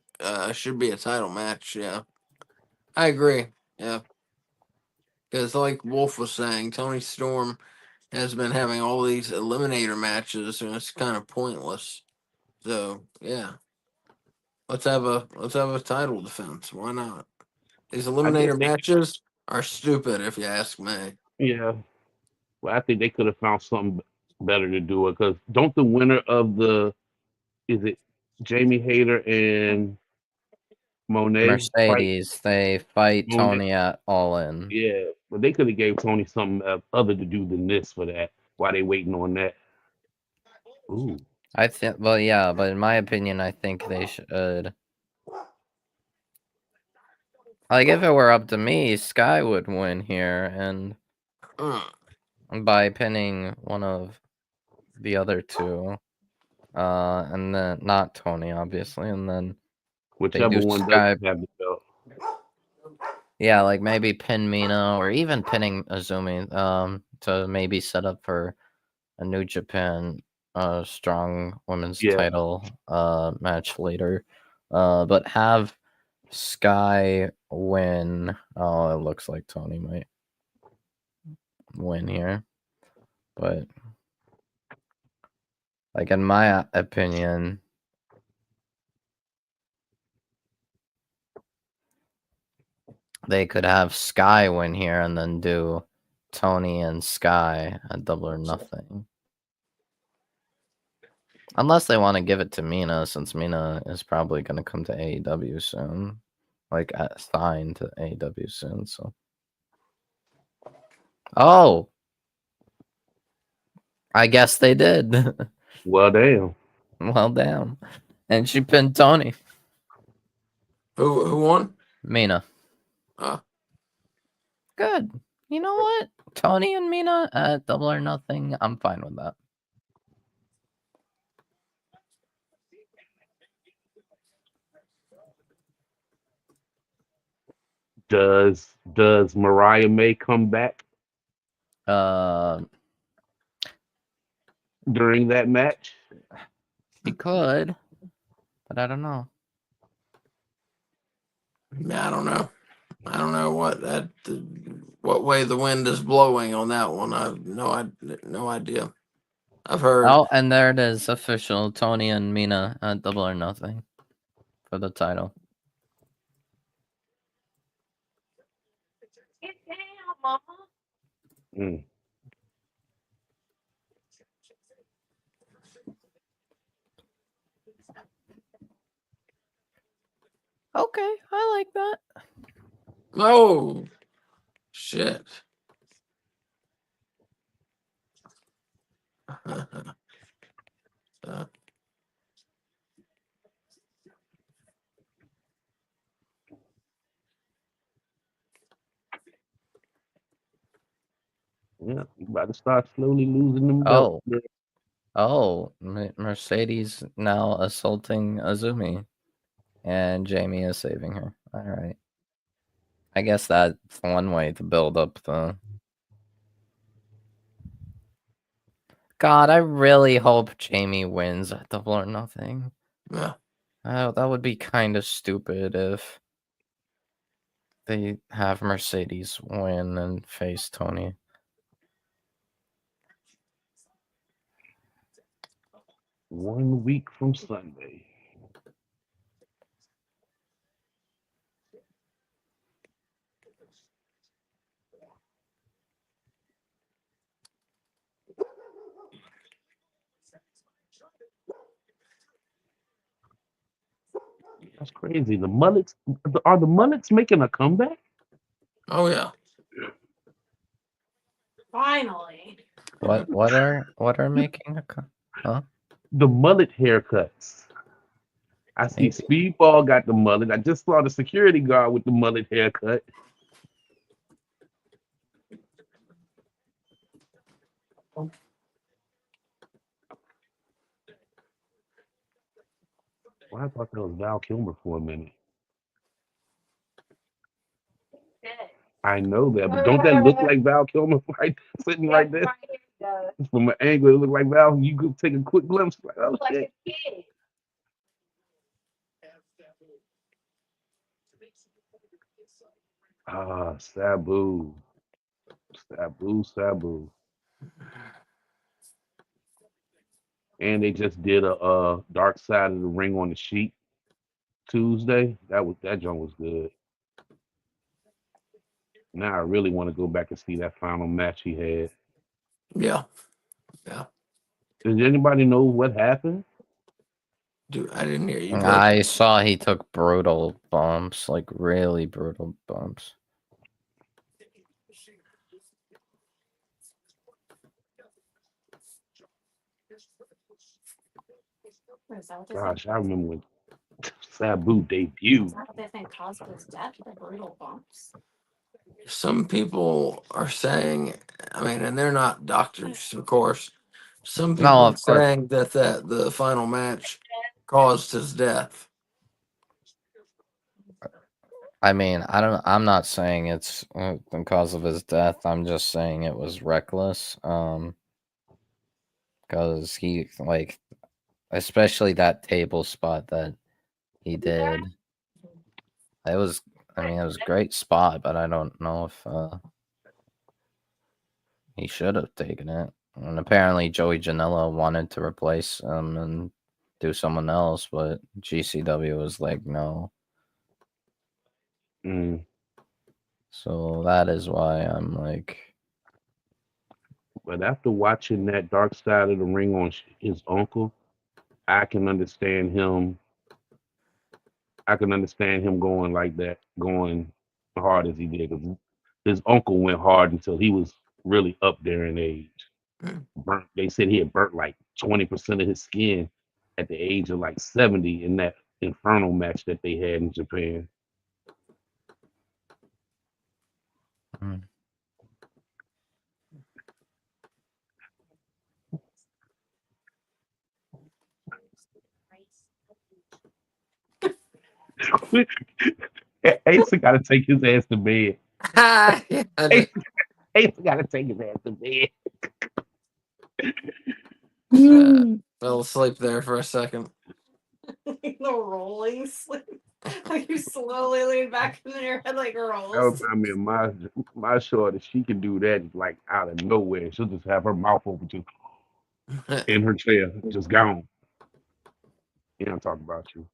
S1: should be a title match. Yeah, I agree. Yeah, because like Wolf was saying, Tony Storm has been having all these eliminator matches, and it's kind of pointless. So yeah, let's have a title defense. Why not? These
S3: I guess
S1: eliminator
S3: they,
S1: matches are stupid, if you ask me.
S3: yeah. Well, I think they could have found something better to do it. Because don't the winner of is it Jamie Hayter and Monet fight?
S2: Mercedes, they fight
S3: Monet?
S2: Tony at All In.
S3: Yeah. But they could have gave Tony something other to do than this for that. While they waiting on that. Ooh.
S2: I think, well, yeah, but in my opinion, I think they should. Like, if it were up to me, Sky would win here, and
S1: Mm.
S2: by pinning one of the other two, and then not Tony, obviously, and then they
S3: Whichever
S2: do
S3: one
S2: Sky.
S3: doesn't have the belt.
S2: Yeah, like maybe pin Mina or even pinning Azumi, to maybe set up for a New Japan strong women's
S3: Yeah.
S2: title match later. But have Sky win. Oh, it looks like Tony might win here. But Like in my opinion, they could have Sky win here and then do Tony and Sky at Double or Nothing. Unless they want to give it to Mina, since Mina is probably going to come to AEW soon. Like, signed to AEW soon, so. Oh! I guess they did.
S3: Well, damn.
S2: Well, damn. And she pinned Tony.
S1: Who won?
S2: Mina. Good. You know what? Tony and Mina at Double or Nothing, I'm fine with that.
S3: Does Mariah May come back during that match?
S2: She could, but I don't know.
S1: I don't know. I don't know what way the wind is blowing on that one. I've no idea. I've heard.
S2: Oh, and there it is, official. Tony and Mina at Double or Nothing for the title.
S4: Get down, Mama.
S3: Mm.
S2: Okay, I like that.
S1: Oh, shit.
S3: Yeah, you about to start slowly losing them belts.
S2: Oh, Mercedes now assaulting Azumi, and Jamie is saving her. All right. I guess that's one way to build up the. God, I really hope Jamie wins at Double or Nothing.
S1: Yeah.
S2: That would be kind of stupid if they have Mercedes win and face Tony.
S3: One week from Sunday. That's crazy. The mullets are the mullets making a comeback?
S1: Oh yeah.
S4: Finally.
S2: What are making a huh?
S3: The mullet haircuts. I see Speedball got the mullet. I just saw the security guard with the mullet haircut. Well, I thought that was Val Kilmer for a minute. I know that, but don't that look like Val Kilmer right sitting right there? From an angle, it look like Val. You could take a quick glimpse. Like, oh shit. Ah, Sabu. Sabu. And they just did a Dark Side of the Ring on the Sheet Tuesday. That joint was good. Now I really want to go back and see that final match he had.
S1: Yeah. Yeah.
S3: Does anybody know what happened?
S1: Dude, I didn't hear you.
S2: I saw he took brutal bumps, like really brutal bumps.
S3: Gosh, I remember when Sabu debuted.
S4: Is that what they think caused his death? The brutal bumps.
S1: Some people are saying, I mean, and they're not doctors, of course. Some people are saying that the final match caused his death.
S2: I mean, I'm not saying it's the cause of his death. I'm just saying it was reckless. Because he, like, especially that table spot that he did. It was a great spot, but I don't know if he should have taken it. And apparently Joey Janela wanted to replace him and do someone else, but GCW was like, no.
S3: Mm.
S2: So that is why I'm like,
S3: But after watching that Dark Side of the Ring on his uncle, I can understand him. I can understand him going like that, going hard as he did. Because his uncle went hard until he was really up there in age.
S1: Mm.
S3: Burnt. They said he had burnt like 20% of his skin at the age of like 70 in that Inferno match that they had in Japan.
S2: mm.
S3: Asa got to take his ass to bed.
S1: Yeah,
S3: Asa got to take his ass to bed.
S1: fell asleep there for a second.
S4: The rolling sleep. Like you slowly lean back and then your head like
S3: That
S4: rolls.
S3: I mean, my shorty, she can do that like out of nowhere. She'll just have her mouth open, just in her chair, just gone. You know, I'm talking about you,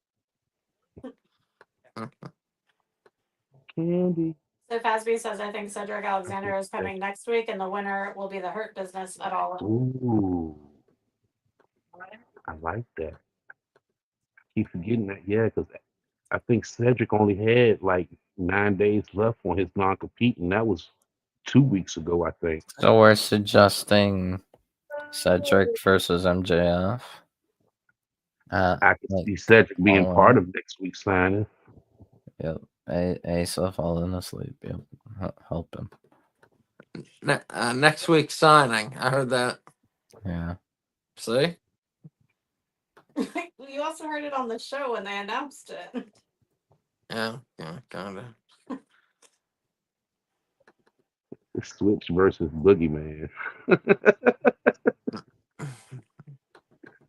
S3: Candy.
S4: So Fasby says, I think Cedric Alexander is coming next week, and the winner will be the Hurt Business at all.
S3: Ooh, I like that. Keep forgetting that, yeah, because I think Cedric only had like 9 days left on his non-compete, and that was 2 weeks ago, I think.
S2: So we're suggesting Cedric versus MJF.
S3: I could
S2: Like,
S3: see Cedric being part
S2: following.
S3: of next week's signing.
S2: Yep. Asa falling asleep. Yep. Help him.
S1: Next week's signing. I heard that.
S2: Yeah.
S1: See?
S4: You also heard it on the show when they announced it.
S1: Yeah, kind of.
S3: Switch versus Boogeyman.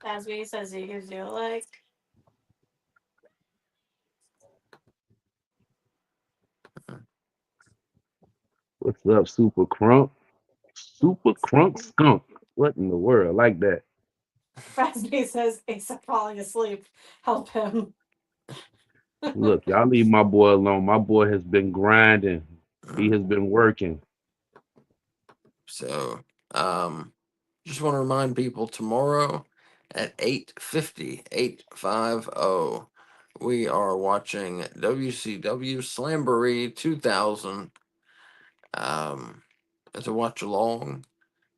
S4: Fasby says he gives you like.
S3: What's up, Super Crunk? Super Crunk Skunk. What in the world? Like that.
S4: Fasby says Asa falling asleep. Help him.
S3: Look, y'all leave my boy alone. My boy has been grinding. He has been working.
S1: So, just want to remind people tomorrow at 8:50, 8:50, we are watching WCW Slamboree 2000. It's a watch along.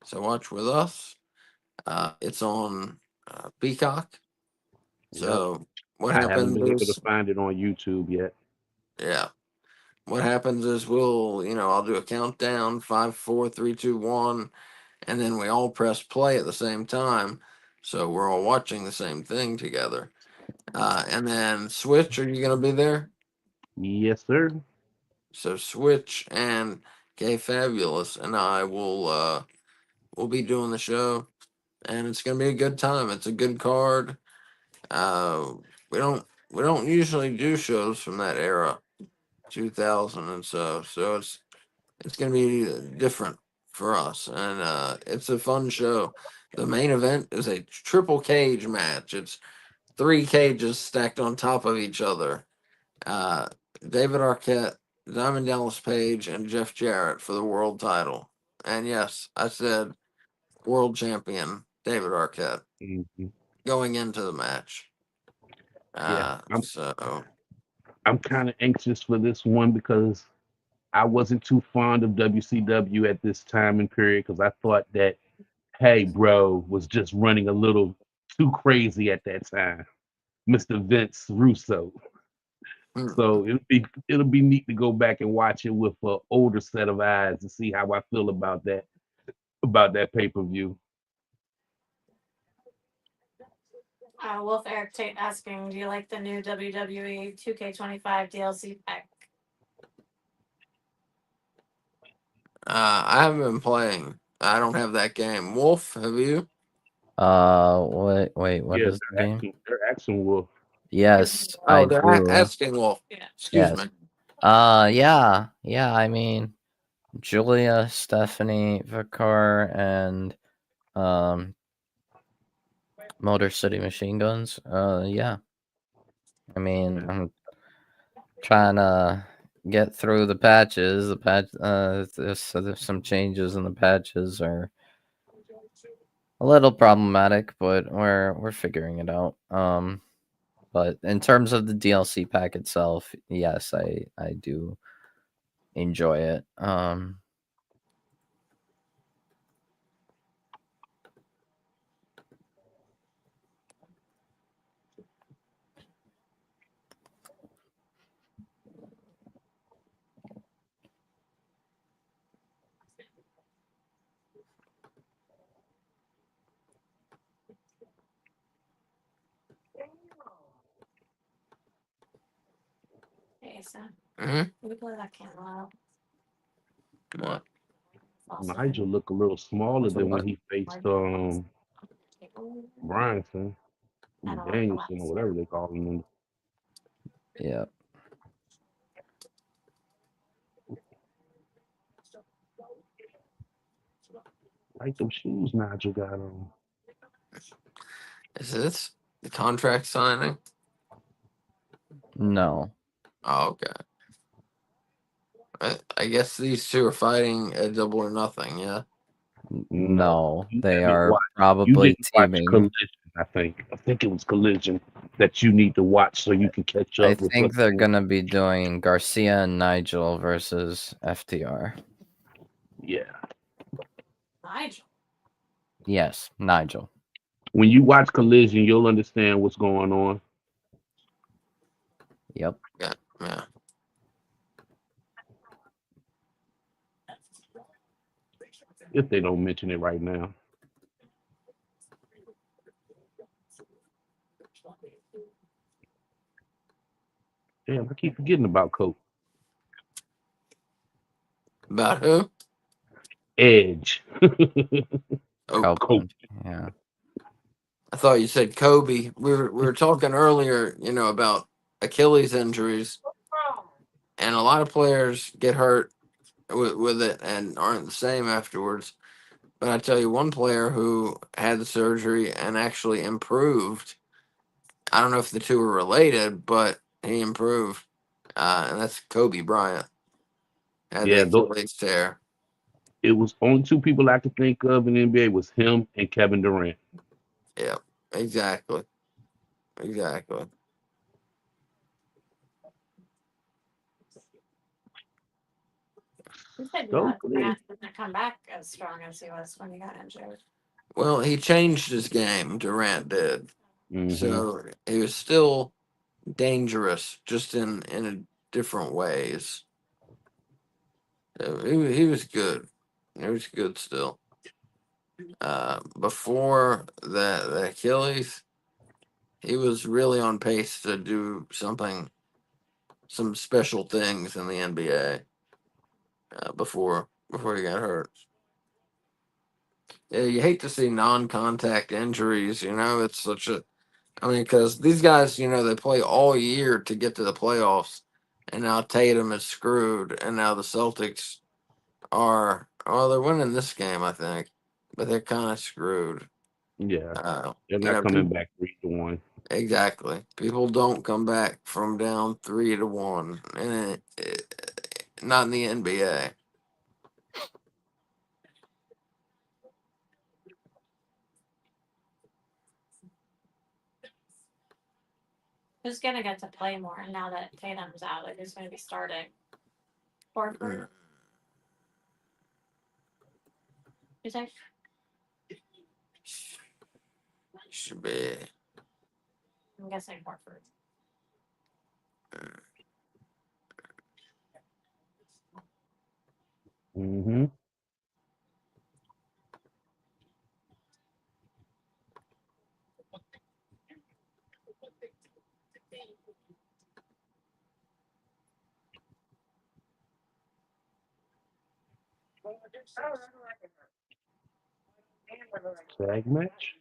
S1: So watch with us. It's on Peacock.
S3: Yep.
S1: So what
S3: I haven't
S1: happens
S3: been able to
S1: is,
S3: find it on YouTube yet.
S1: yeah, what happens is I'll do a countdown, 5, 4, 3, 2, 1, and then we all press play at the same time. So we're all watching the same thing together. And then Switch, are you going to be there?
S3: Yes, sir.
S1: So Switch and K Fabulous and I will be doing the show, and it's going to be a good time. It's a good card. Uh, we don't usually do shows from that era, 2000, and so it's going to be different for us, and it's a fun show. The main event is a triple cage match. It's 3 cages stacked on top of each other. Uh, David Arquette, Diamond Dallas Page, and Jeff Jarrett for the world title. And yes, I said world champion David Arquette
S3: Mhm.
S1: going into the match.
S3: Yeah,
S1: So
S3: I'm kind of anxious for this one because I wasn't too fond of WCW at this time and period because I thought that Hey Bro was just running a little too crazy at that time, Mr. Vince Russo.
S1: mm,
S3: So it'll be neat to go back and watch it with an older set of eyes to see how I feel about that pay-per-view.
S4: Wolf Eric Tate asking, do you like the new WWE 2K25 DLC pack?
S1: I haven't been playing. I don't have that game. Wolf, have you?
S2: Wait, what
S3: Yeah,
S2: is the game?
S3: they're action Wolf.
S2: Yes,
S1: Oh,
S2: I
S1: they're
S2: do.
S1: asking Wolf.
S4: Yeah.
S1: Excuse
S2: Yes.
S1: me.
S2: Yeah. I mean, Julia, Stephanie, Vicar, and Motor City Machine Guns. Yeah. I mean, I'm trying to get through the patches. There's some changes in the patches are a little problematic, but we're figuring it out. But in terms of the DLC pack itself, yes, I do enjoy it.
S4: Hey, so
S1: Mhm.
S4: we play that camera out.
S1: What?
S3: Nigel look a little smaller than when he faced Bryanson,
S4: I don't like
S3: Danielson, or whatever they call him.
S2: Yeah.
S3: Like them shoes Nigel got on.
S1: Is this the contract signing?
S2: No.
S1: Oh, okay. I guess these two are fighting a double or nothing. Yeah.
S2: No.
S3: You
S2: They
S3: haven't
S2: are
S3: watched- You
S2: probably
S3: didn't watch
S2: teaming.
S3: Collision, I think. I think it was Collision that you need to watch so you can catch
S2: I
S3: up with
S2: think
S3: what's
S2: they're
S3: going on.
S2: gonna be doing Garcia and Nigel versus FTR.
S3: Yeah.
S4: Nigel.
S2: Yes, Nigel.
S3: When you watch Collision, you'll understand what's going on.
S2: Yep.
S1: Yeah. Yeah.
S3: If they don't mention it right now. Damn, I keep forgetting about Coke.
S1: About who?
S3: Edge.
S1: Oh,
S2: Copeland. Yeah.
S1: I thought you said Kobe. We were talking earlier, about Achilles injuries, and a lot of players get hurt with it and aren't the same afterwards. But I tell you, one player who had the surgery and actually improved. I don't know if the two are related, but he improved, and that's Kobe Bryant. Had the
S3: Yeah,
S1: Achilles tear.
S3: it was only two people I could think of in the NBA was him and Kevin Durant.
S1: Yeah, exactly, exactly.
S4: You said
S3: So
S4: Durant didn't come back as strong as he was when he got injured.
S1: Well, he changed his game. Durant did,
S3: mm-hmm.
S1: so he was still dangerous, just in a different ways. So he was good. He was good still. Before the Achilles, he was really on pace to do some special things in the NBA. Before he got hurt. Yeah, you hate to see non-contact injuries. It's such a. I mean, because these guys, they play all year to get to the playoffs, and now Tatum is screwed, and now the Celtics are. Well, they're winning this game, I think, but they're kind of screwed.
S3: Yeah,
S1: Uh,
S3: they're
S1: you
S3: not
S1: know,
S3: coming
S1: people,
S3: back 3-1.
S1: exactly. People don't come back from down 3-1, and not in the NBA.
S4: Who's gonna get to play more now that Tatum's out? Like, who's gonna be starting? Horford. You think?
S1: Should be.
S4: I'm guessing Horford.
S3: Mm-hmm. Tag match.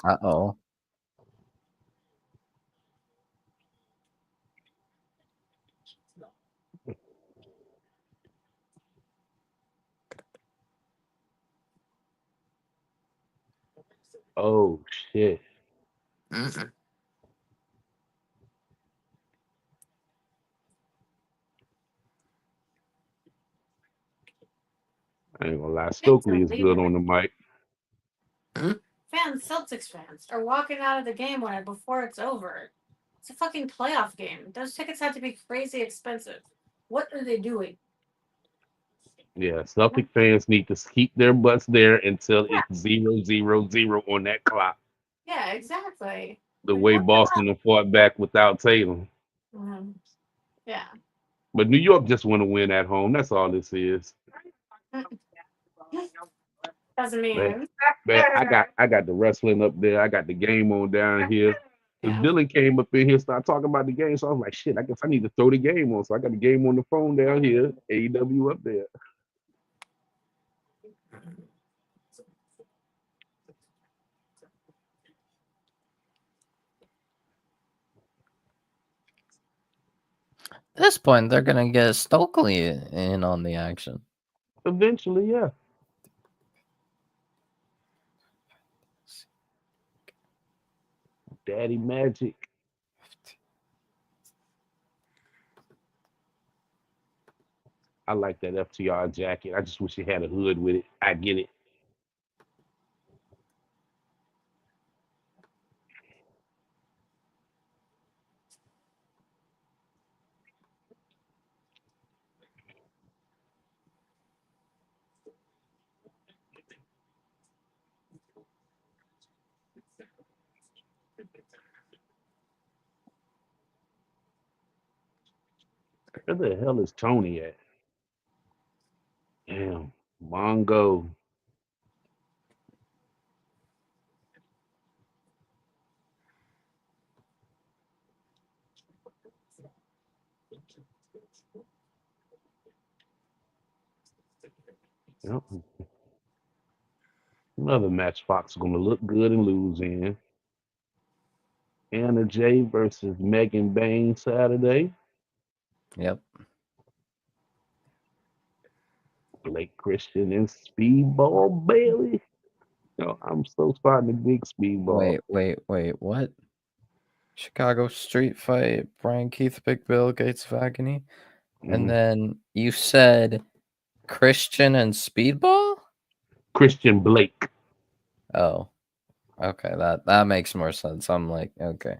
S2: Uh-oh.
S3: Oh shit.
S1: Mhm.
S3: I ain't gonna lie.
S4: Fans
S3: Stokely
S4: are
S3: is good
S4: leaving.
S3: on the mic.
S4: Fans, Celtics fans, are walking out of the game before it's over. It's a fucking playoff game. Those tickets have to be crazy expensive. What are they doing?
S3: Yeah, Celtic fans need to keep their butts there until
S4: Yeah,
S3: it's 0-0-0 on that clock.
S4: yeah, exactly.
S3: The
S4: Like,
S3: way
S4: what the
S3: Boston have fought back without Tatum.
S4: hell? Yeah.
S3: But New York just want to win at home. That's all this is.
S4: Doesn't
S3: Man,
S4: mean.
S3: I got the wrestling up there. I got the game on down here. Because
S4: Yeah.
S3: Dylan came up in here, started talking about the game. So I was like, shit, I guess I need to throw the game on. So I got the game on the phone down here. AEW up there.
S2: At this point, they're gonna get Stokely in on the action.
S3: Eventually, yeah. Daddy Magic. I like that FTR jacket. I just wish it had a hood with it. I get it. Where the hell is Tony at? Damn. Mongo. Yep. Another match Fox is going to look good and lose in. Anna Jay versus Megan Bain Saturday.
S2: Yep.
S3: Blake Christian and Speedball Bailey. I'm so starting to dig Speedball.
S2: Wait. What? Chicago Street Fight, Brian Keith, Big Bill, Gates of Agony. And
S3: Mhm.
S2: then you said Christian and Speedball?
S3: Christian Blake.
S2: Oh. Okay, that makes more sense. I'm like, okay.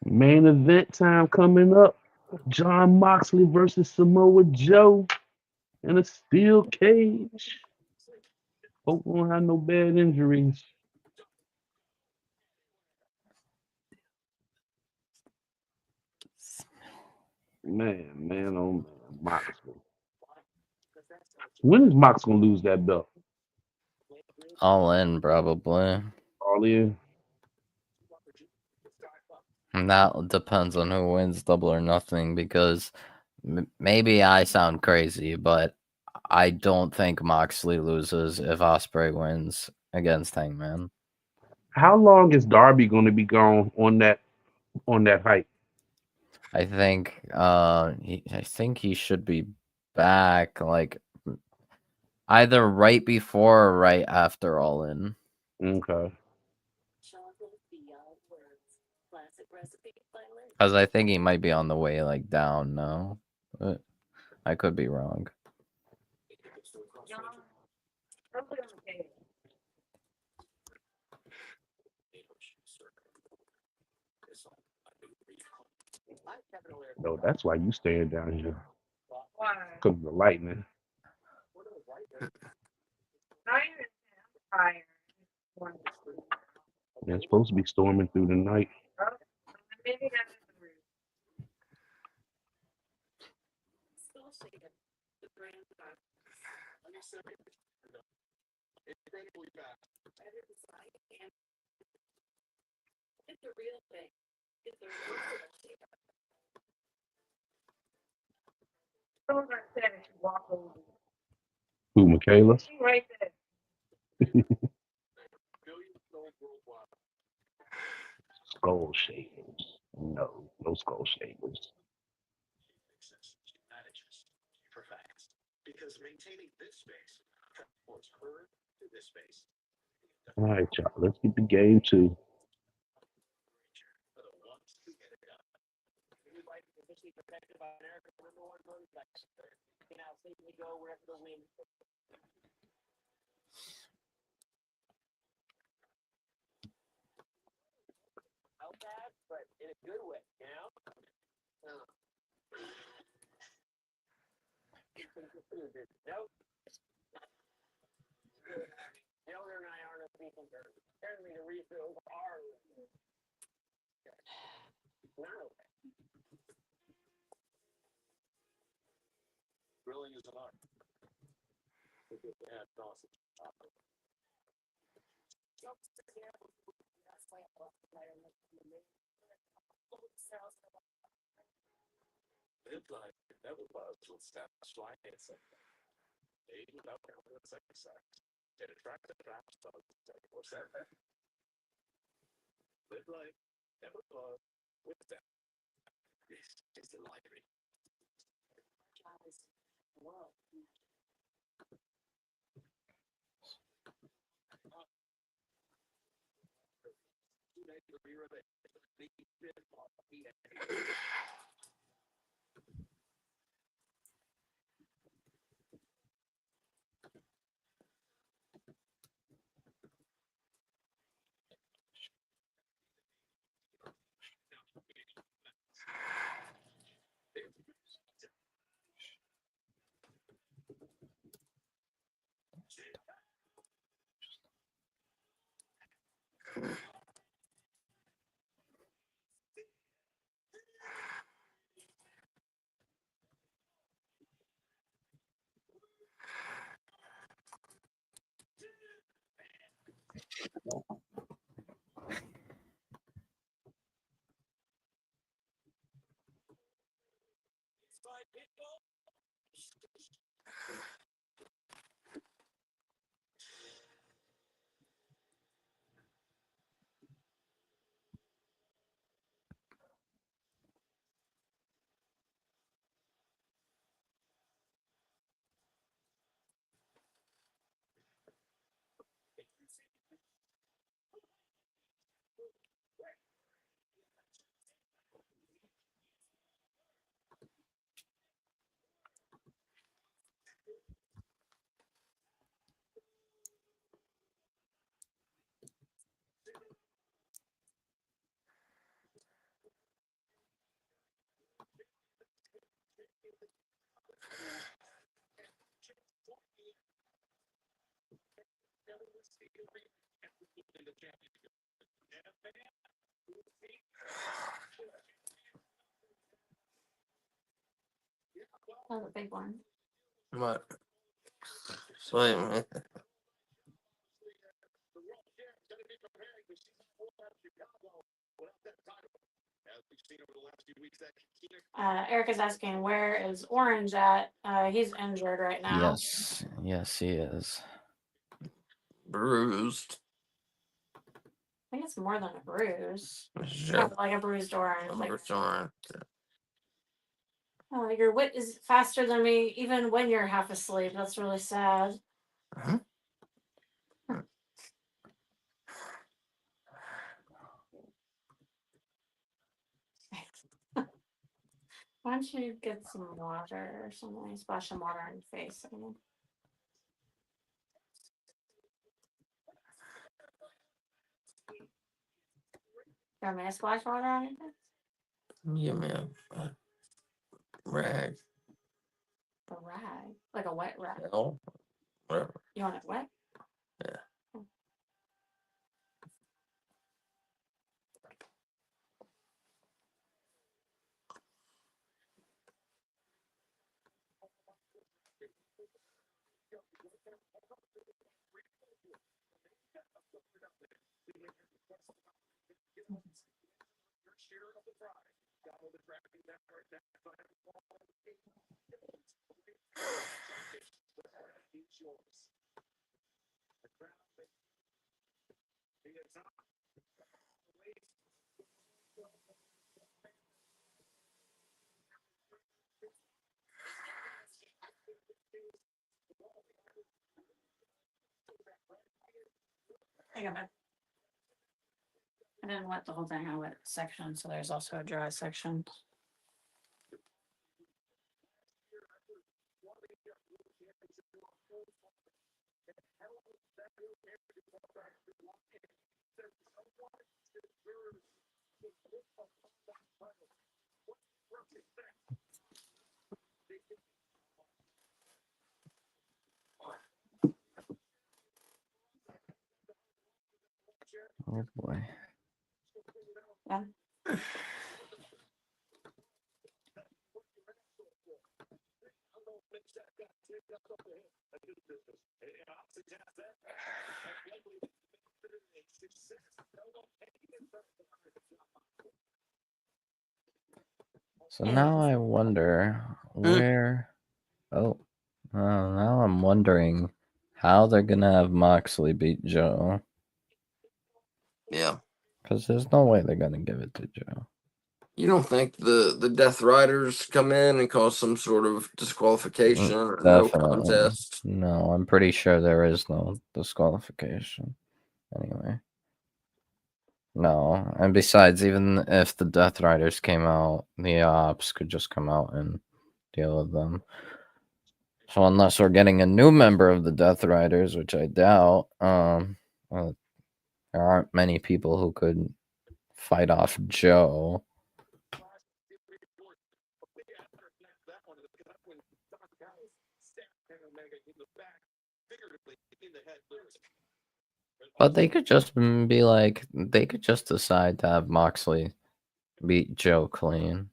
S3: Main event time coming up. John Moxley versus Samoa Joe in a steel cage. Hope we don't have no bad injuries. Man, oh man, Moxley. When is Mox gonna lose that belt?
S2: All in, probably.
S3: All in.
S2: And that depends on who wins Double or Nothing because maybe I sound crazy, but I don't think Moxley loses if Osprey wins against Hangman.
S3: How long is Darby gonna be gone on that hike?
S2: I think I think he should be back like either right before or right after All In.
S3: Okay.
S2: Because I think he might be on the way like down now. But I could be wrong.
S3: No, that's why you staying down here. Because of the lightning. It's supposed to be storming through the night. Who, Michaela? Skull shavings. No, no skull shavings. All right, y'all. Let's get the game two.
S4: That was a big one.
S1: What? So wait a minute.
S4: Eric is asking, where is Orange at? He's injured right now.
S2: Yes, yes, he is.
S1: Bruised.
S4: I think it's more than a bruise.
S1: Sure.
S4: Like a bruised orange. Like,
S1: Bruised orange.
S4: oh, your wit is faster than me, even when you're half asleep. That's really sad.
S1: Uh-huh.
S4: Why don't you get some water or something? Splash some water on your face. I mean. You want me to splash water on your face?
S1: Yeah, man. Rag.
S4: A rag? Like a wet rag?
S1: Hell. Whatever.
S4: You want it wet?
S1: Yeah.
S4: I got it. I didn't wet the whole thing. I wet a section, so there's also a dry section.
S2: Oh boy.
S4: Yeah.
S2: So now I wonder where. Oh, now I'm wondering how they're gonna have Moxley beat Joe.
S1: Yeah.
S2: Because there's no way they're gonna give it to Joe.
S1: You don't think the Death Riders come in and cause some sort of disqualification or no
S2: Definitely.
S1: contest?
S2: No, I'm pretty sure there is no disqualification. Anyway. No, and besides, even if the Death Riders came out, the Ops could just come out and deal with them. So unless we're getting a new member of the Death Riders, which I doubt, there aren't many people who could fight off Joe. But they could just be like, they could just decide to have Moxley beat Joe clean.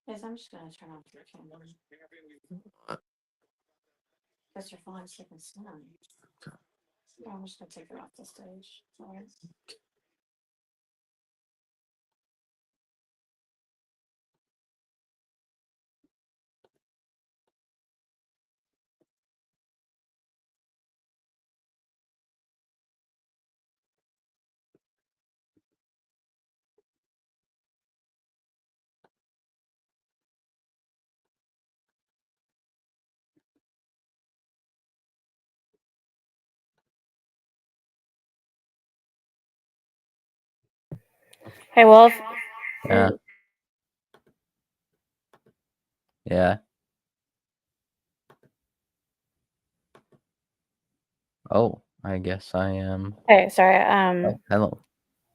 S4: Yes, I'm just gonna turn off your camera. Because your phone's taking sun. Yeah, I'm just gonna take it off the stage. Alright. Hey, Wolf.
S2: Yeah. Yeah. Oh, I guess I am.
S4: Hey, sorry.
S2: Oh, hello.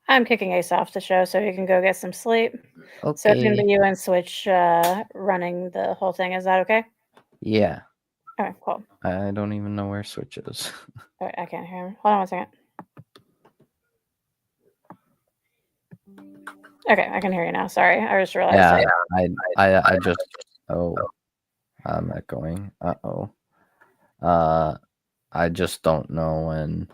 S4: I'm kicking Ace off the show so he can go get some sleep. So it's gonna
S2: Okay.
S4: be you and Switch running the whole thing. Is that okay?
S2: Yeah.
S4: All right, cool.
S2: I don't even know where Switch is.
S4: All right, I can't hear him. Hold on one second. Okay, I can hear you now. Sorry, I just realized
S2: Yeah,
S4: that.
S2: I just I'm echoing. Uh-oh. I just don't know when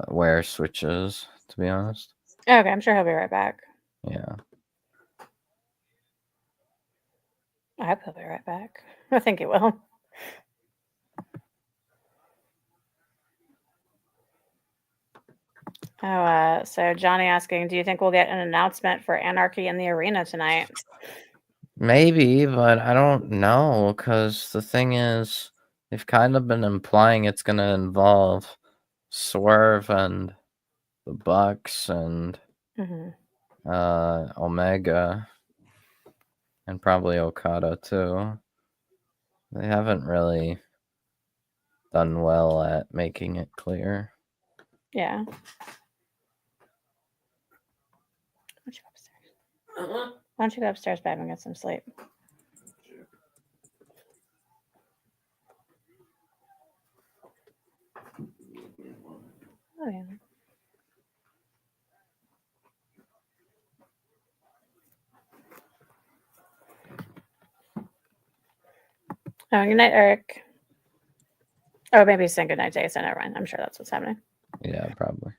S2: where switches, to be honest.
S4: Okay, I'm sure he'll be right back.
S2: Yeah.
S4: I hope he'll be right back. I think he will. So Johnny asking, do you think we'll get an announcement for Anarchy in the Arena tonight?
S2: Maybe, but I don't know, because the thing is, they've kind of been implying it's going to involve Swerve and the Bucks and
S4: Mm-hmm.
S2: Omega and probably Okada too. They haven't really done well at making it clear.
S4: Yeah. Why don't you go upstairs? Why don't you go upstairs, babe, and get some sleep? Oh, yeah. Oh, good night, Eric. Oh, maybe he's saying good night, Jason. Never mind. I'm sure that's what's happening.
S2: Yeah, probably.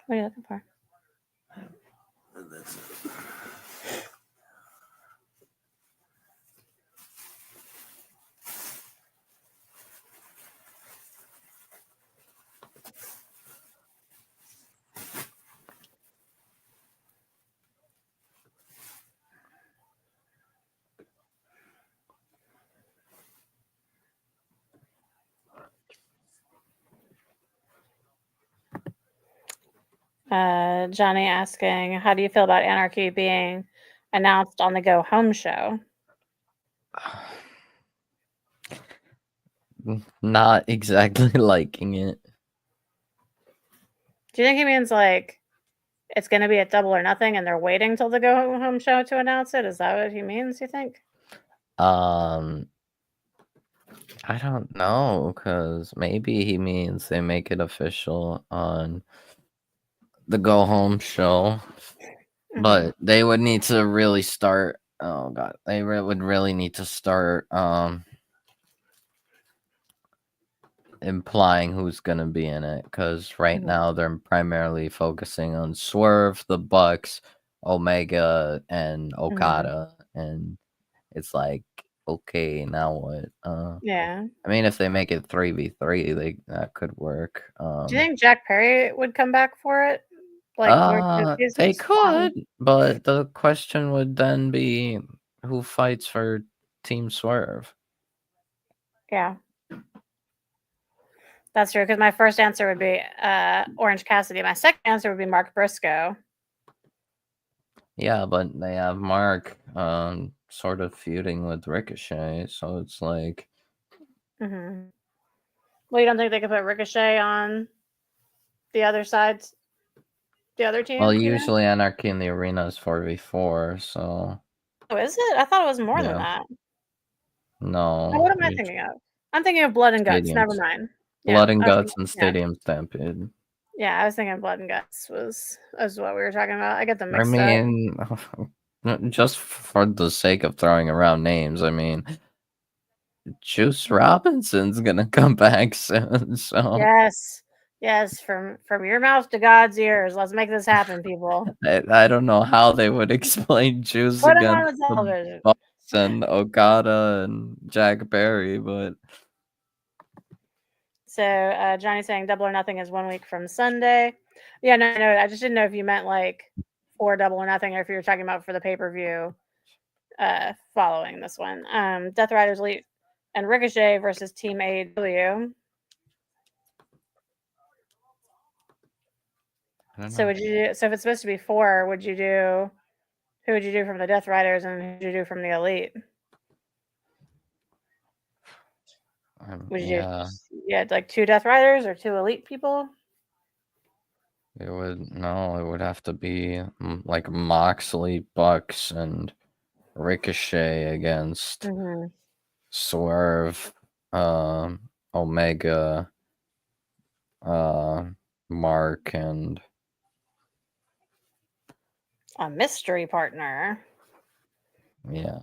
S4: What are you looking for? Johnny asking, how do you feel about Anarchy being announced on the Go Home show?
S2: Not exactly liking it.
S4: Do you think he means like it's going to be at Double or Nothing and they're waiting till the Go Home show to announce it? Is that what he means, you think?
S2: I don't know, because maybe he means they make it official on the Go Home show, but they would need to really start. Oh god, they would really need to start implying who's gonna be in it, because right now they're primarily focusing on Swerve, the Bucks, Omega, and Okada, and it's like, okay, now what?
S4: Yeah.
S2: I mean, if they make it 3v3, that could work.
S4: Do you think Jack Perry would come back for it?
S2: They could, but the question would then be who fights for Team Swerve.
S4: Yeah. That's true, because my first answer would be Orange Cassidy. My second answer would be Mark Briscoe.
S2: Yeah, but they have Mark sort of feuding with Ricochet, so it's like...
S4: Mm-hmm. Well, you don't think they could put Ricochet on the other side, the other team?
S2: Well, usually Anarchy in the Arena is 4v4, so...
S4: Oh, is it? I thought it was more than
S2: Yeah.
S4: that.
S2: No.
S4: What am I thinking of? I'm thinking of Blood and Guts.
S2: Stadiums.
S4: Never mind.
S2: Blood and
S4: I was
S2: Guts
S4: thinking-
S2: and Stadium Stampede.
S4: Yeah, I was thinking Blood and Guts was what we were talking about. I get them
S2: I
S4: mixed up.
S2: mean, just for the sake of throwing around names, I mean, Juice Robinson's gonna come back soon, so...
S4: Yes, from your mouth to God's ears. Let's make this happen, people.
S2: I don't know how they would explain Juice
S4: Put him on
S2: against
S4: the
S2: the
S4: television.
S2: Bucks and Okada and Jack Perry, but...
S4: So Johnny's saying Double or Nothing is 1 week from Sunday. Yeah, no, I just didn't know if you meant like for Double or Nothing or if you were talking about for the pay-per-view following this one. Death Riders Elite and Ricochet versus Team AEW. So would you do, so if it's supposed to be 4, would you do Who would you do from the Death Riders and who would you do from the Elite? Would you
S2: Yeah,
S4: do like 2 Death Riders or 2 Elite people?
S2: it would have to be like Moxley, Bucks, and Ricochet against
S4: Mm-hmm.
S2: Swerve, Omega, Mark, and
S4: A mystery partner.
S2: yeah.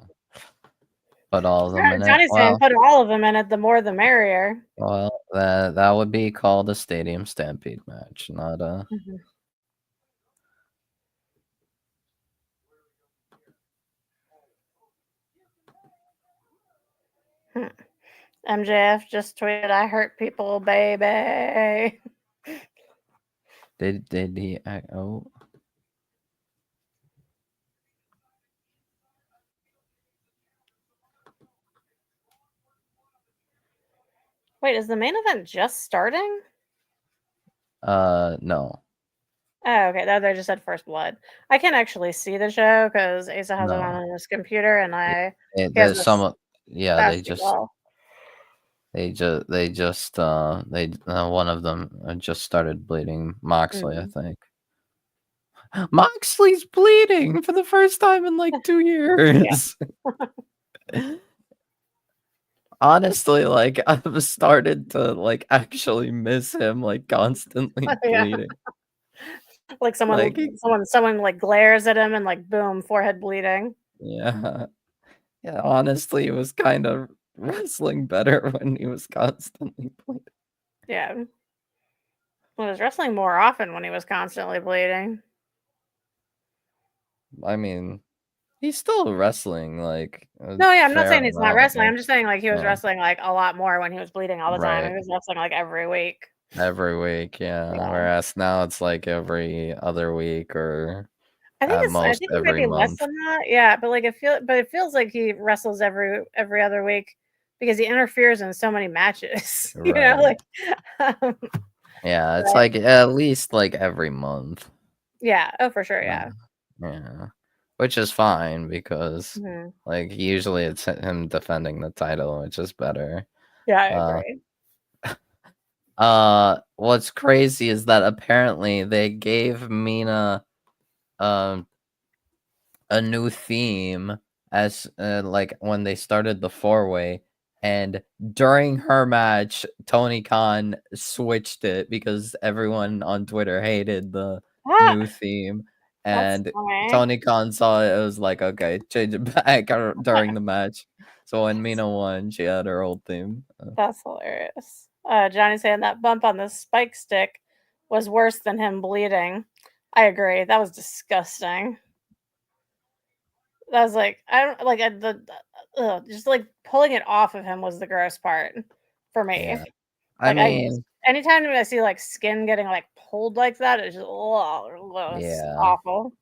S2: Put all of them in it.
S4: Johnny's saying put all of them in it. The more, the merrier.
S2: Well, that would be called a Stadium Stampede match, not a.
S4: Mm-hmm. MJF just tweeted, "I hurt people, baby."
S2: Did he? Oh.
S4: Wait, is the main event just starting?
S2: No.
S4: Oh, okay. They just said First Blood. I can't actually see the show because Asa has it
S2: No.
S4: on his computer, and he has
S2: There's
S4: this
S2: some. Yeah, they
S4: basketball.
S2: just one of them just started bleeding. Moxley, I think. Moxley's bleeding for the first time in like 2 years. Honestly, like I've started to like actually miss him, like constantly bleeding.
S4: Like someone like glares at him and like boom, forehead bleeding.
S2: Yeah. Yeah, honestly, it was kind of wrestling better when he was constantly bleeding.
S4: Yeah. Well, he was wrestling more often when he was constantly bleeding.
S2: I mean, he's still wrestling like
S4: No, yeah, I'm not saying he's not wrestling. I'm just saying like he was
S2: yeah.
S4: wrestling like a lot more when he was bleeding all the time. He was wrestling like every week.
S2: Every week, yeah. Whereas now it's like every other week or
S4: I think
S2: at most
S4: it might
S2: every
S4: be less
S2: month.
S4: than that. Yeah, but like it feels like he wrestles every other week because he interferes in so many matches. You know,
S2: Right.
S4: like
S2: Yeah, it's like at least like every month.
S4: yeah. Oh, for sure. Yeah.
S2: Yeah. Which is fine because
S4: Mhm.
S2: like usually it's him defending the title, which is better.
S4: Yeah, I agree.
S2: What's crazy is that apparently they gave Mina a new theme as like when they started the four-way, and during her match Tony Khan switched it because everyone on Twitter hated the new theme, and Tony Khan saw it. It was like, okay, change it back during the match. So when Mina won, she had her old theme.
S4: That's hilarious. Johnny saying that bump on the spike stick was worse than him bleeding. I agree. That was disgusting. That was like I don't like just like pulling it off of him was the gross part for me.
S2: Yeah.
S4: Like
S2: I mean,
S4: anytime I see like skin getting like pulled like that, it's just it's awful.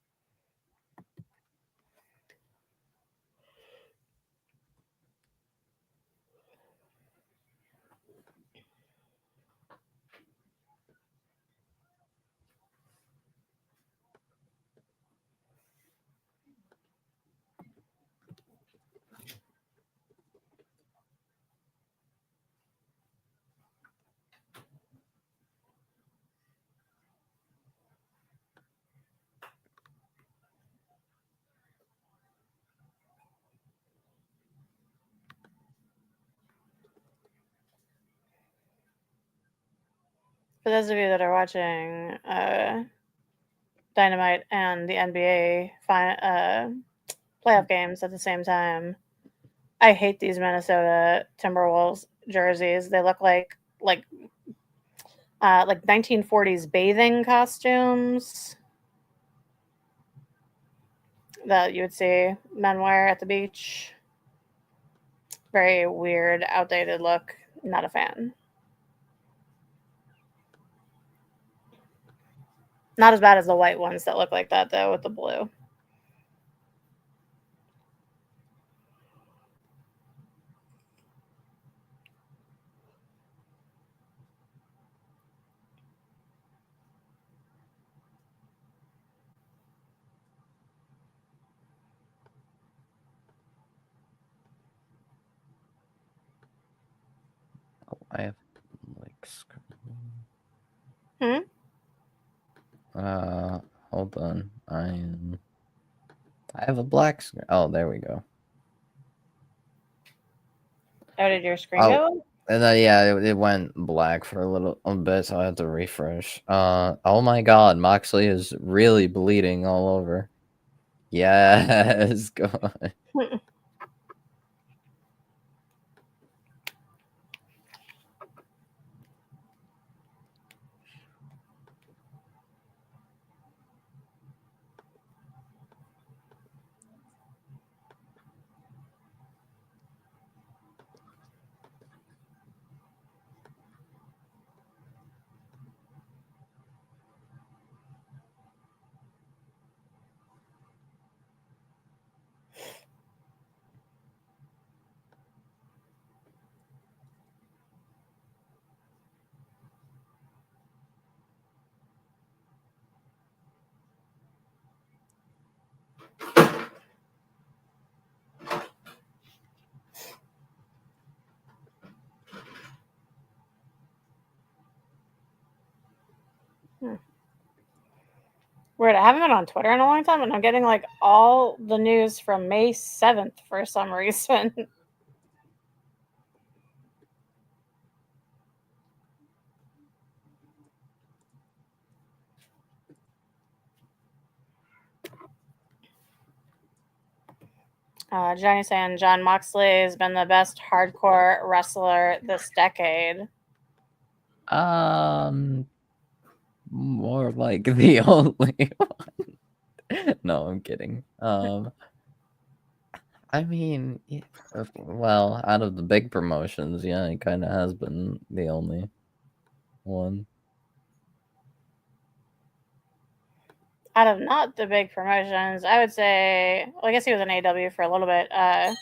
S4: For those of you that are watching Dynamite and the NBA playoff games at the same time, I hate these Minnesota Timberwolves jerseys. They look like 1940s bathing costumes that you would see men wear at the beach. Very weird, outdated look. Not a fan. Not as bad as the white ones that look like that though with the blue.
S2: screen. Hold on. I have a black screen. Oh, there we go.
S4: Oh, did your screen
S2: Oh.
S4: go?
S2: And then yeah, it went black for a bit, so I had to refresh. Oh my God, Moxley is really bleeding all over. Yes, go on.
S4: Weird. I haven't been on Twitter in a long time, and I'm getting like all the news from May 7th for some reason. Johnny saying John Moxley has been the best hardcore wrestler this decade.
S2: More like the only one. No, I'm kidding. I mean, yeah, well, out of the big promotions, yeah, it kind of has been the only one.
S4: Out of not the big promotions, I would say, well, I guess he was in AEW for a little bit. Oh,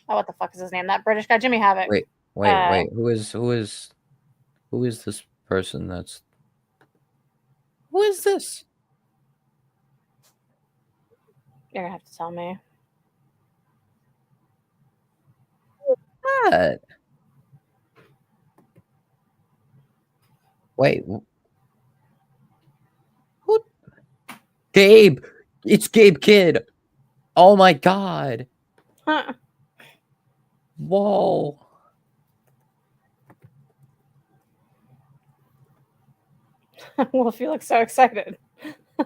S4: what the fuck is his name? That British guy, Jimmy Havoc.
S2: Wait. Who is this person? Who is this?
S4: You're gonna have to tell me.
S2: What? Wait. Who? Gabe. It's Gabe Kidd. Oh my God.
S4: Huh.
S2: Whoa.
S4: Wolf, you look so excited.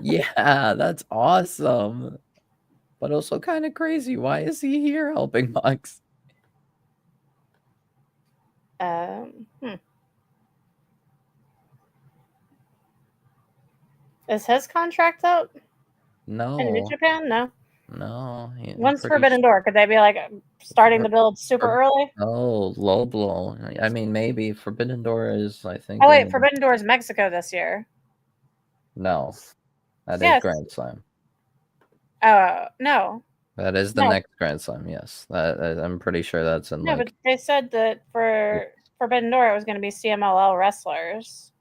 S2: Yeah, that's awesome. But also kind of crazy. Why is he here helping Mox?
S4: Is his contract up in New
S2: No.
S4: Japan? No.
S2: No. I'm
S4: When's
S2: pretty
S4: Forbidden Door? Could they be like starting the build super early?
S2: Oh, low blow. I mean, maybe Forbidden Door is, I think.
S4: Oh wait, Forbidden Door is Mexico this year.
S2: No, that is
S4: Yes.
S2: Grand Slam.
S4: No.
S2: That is the
S4: No.
S2: next Grand Slam. Yes, I'm pretty sure that's in
S4: No,
S2: like.
S4: but they said that for Forbidden Door it was going to be CMLL wrestlers.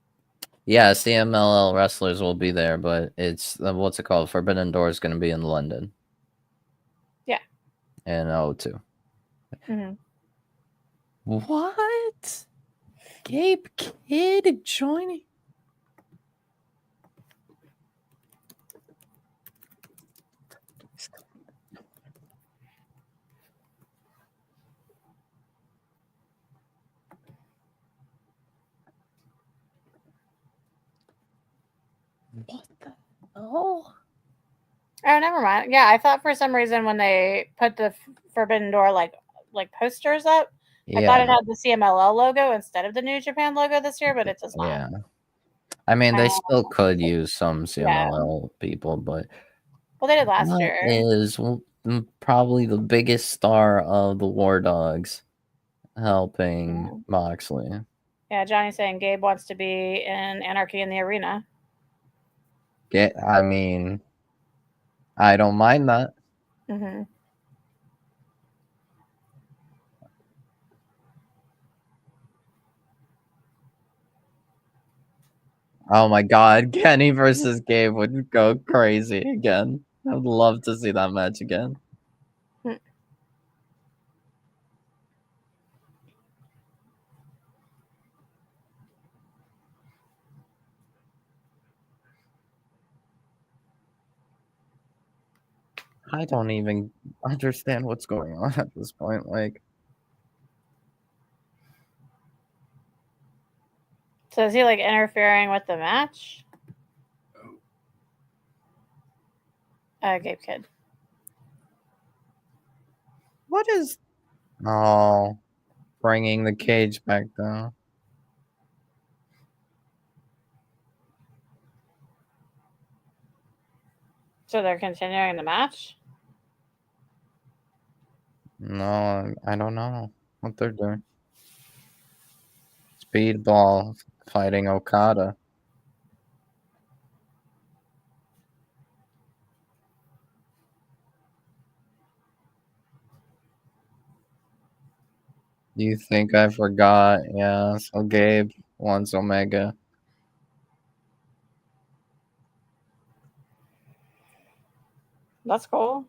S2: Yeah, CMLL wrestlers will be there, but it's what's it called? Forbidden Door is going to be in London.
S4: Yeah.
S2: And O2.
S4: Mm-hmm.
S2: What? Gabe Kidd joining? What the hell?
S4: Oh, never mind. Yeah, I thought for some reason when they put the Forbidden Door like posters up, I thought it had the CMLL logo instead of the New Japan logo this year, but it does not.
S2: Yeah. I mean, they still could use some CMLL people, but
S4: well, they did last year.
S2: Is probably the biggest star of the War Dogs helping Moxley.
S4: Yeah, Johnny's saying Gabe wants to be in Anarchy in the Arena.
S2: I mean, I don't mind that.
S4: Mm-hmm.
S2: Oh my God, Kenny versus Gabe would go crazy again. I would love to see that match again. I don't even understand what's going on at this point. Like,
S4: So is he like interfering with the match? Gabe Kid.
S2: what is? Oh, bringing the cage back down.
S4: So they're continuing the match?
S2: No, I don't know what they're doing. Speedball fighting Okada. You think I forgot? Yeah, so Gabe wants Omega.
S4: That's cool.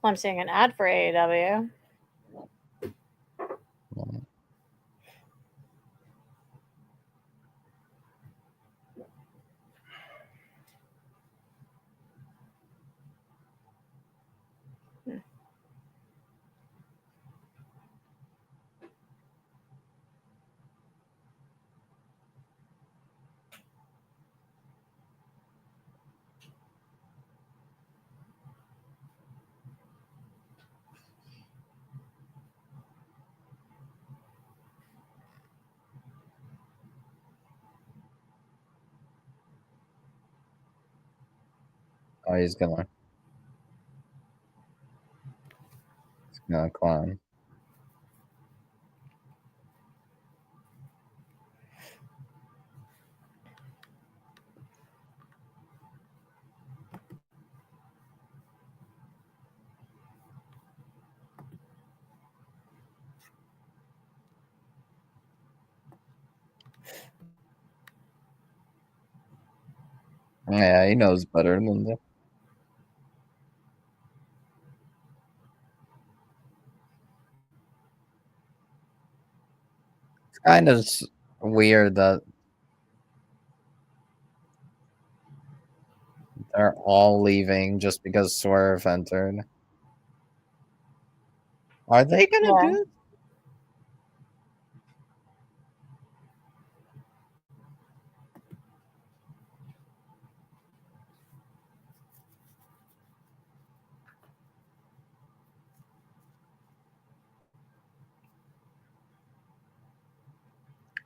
S4: I'm seeing an ad for AEW.
S2: Oh, he's gonna climb. Yeah, he knows better than that. It's kind of weird that they're all leaving just because Swerve entered. Are they gonna
S4: Yeah.
S2: do?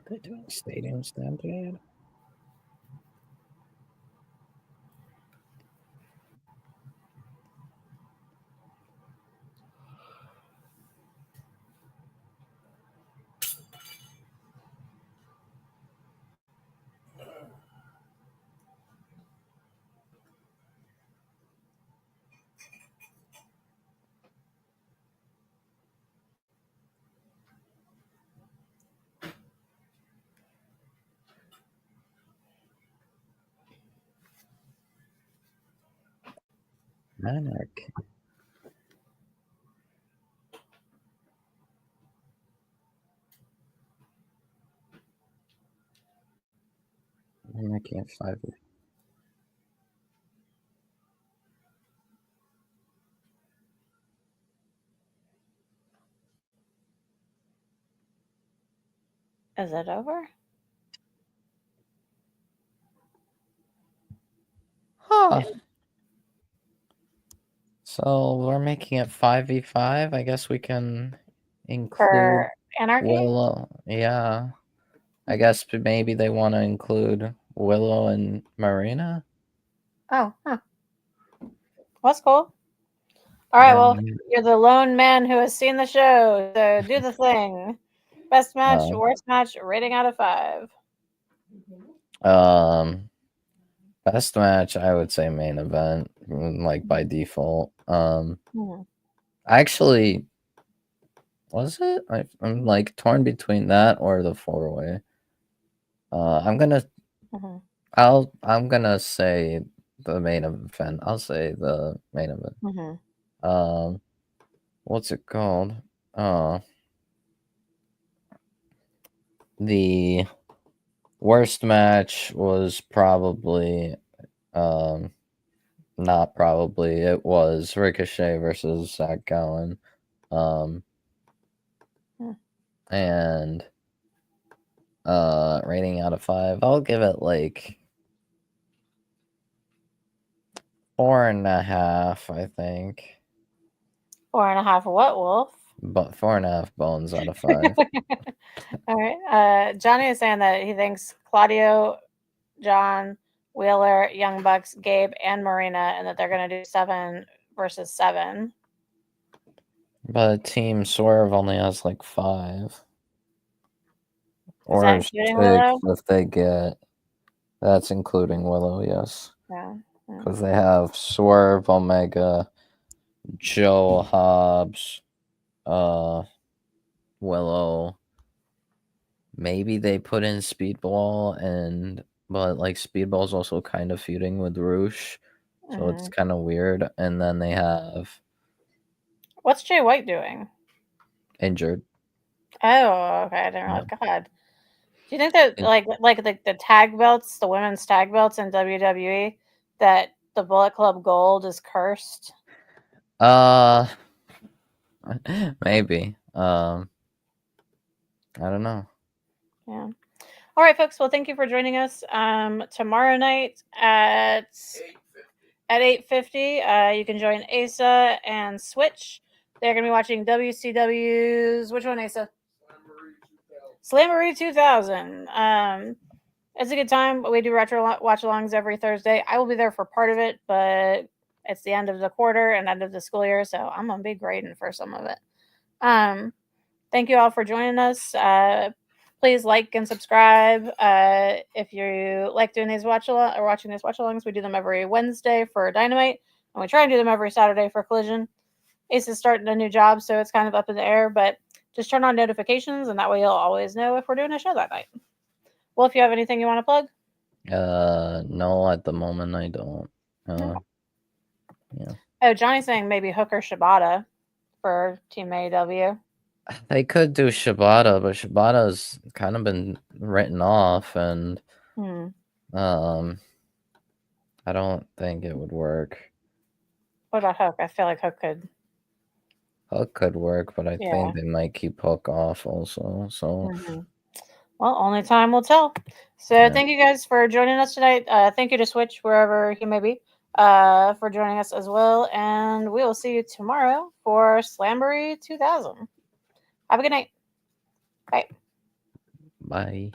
S2: They're doing Stadium Stampede. Manic. I can't find it.
S4: Is it over?
S2: Huh. So we're making it 5v5. I guess we can include
S4: For Anarchy?
S2: Willow. Yeah. I guess maybe they want to include Willow and Marina.
S4: Oh, huh. That's cool. All right, well,
S2: And,
S4: you're the lone man who has seen the show, so do the thing. Best match, worst match, rating out of 5.
S2: best match, I would say main event, like by default. Actually, was it? I'm like torn between that or the 4-way. I'm gonna say the main event. I'll say the main event. What's it called? the worst match was probably not probably, it was Ricochet versus Zach Gowen. And rating out of 5, I'll give it like 4.5, I think.
S4: 4.5 what, Wolf?
S2: But 4.5 bones out of 5.
S4: All right. Johnny is saying that he thinks Claudio, John, Wheeler, Young Bucks, Gabe, and Marina, and that they're going to do 7 versus 7.
S2: But Team Swerve only has like 5. Or
S4: that
S2: 6
S4: including Willow?
S2: if they get. That's including Willow, yes.
S4: Yeah.
S2: Because they have Swerve, Omega, Joe, Hobbs, Willow. Maybe they put in Speedball, but like Speedball's also kind of feuding with Roosh, so it's kind of weird. And then they have
S4: What's Jay White doing?
S2: injured.
S4: Oh, okay. I didn't realize. God. Do you think that like the tag belts, the women's tag belts in WWE, that the Bullet Club Gold is cursed?
S2: Maybe. I don't know.
S4: Yeah. All right, folks. Well, thank you for joining us. Tomorrow night at 8:50, you can join Asa and Switch. They're going to be watching WCW's which one, Asa? Slamboree 2000. It's a good time. We do retro watch-alongs every Thursday. I will be there for part of it, but it's the end of the quarter and end of the school year, so I'm gonna be grading for some of it. Thank you all for joining us. Please like and subscribe if you like doing these watching these watch-alongs. We do them every Wednesday for Dynamite, and we try and do them every Saturday for Collision. Ace is starting a new job, so it's kind of up in the air, but just turn on notifications, and that way you'll always know if we're doing a show that night. Well, if you have anything you want to plug?
S2: No, at the moment I don't. Yeah.
S4: Oh, Johnny's saying maybe Hooker Shibata for Team AEW.
S2: They could do Shibata, but Shibata's kind of been written off, and I don't think it would work.
S4: What about Hook? I feel like Hook could.
S2: Hook could work, but I think they might keep Hook off also. So,
S4: well, only time will tell. So, thank you guys for joining us tonight. Thank you to Switch wherever he may be for joining us as well, and we will see you tomorrow for Slamboree 2000. Have a good night. Bye.
S2: Bye.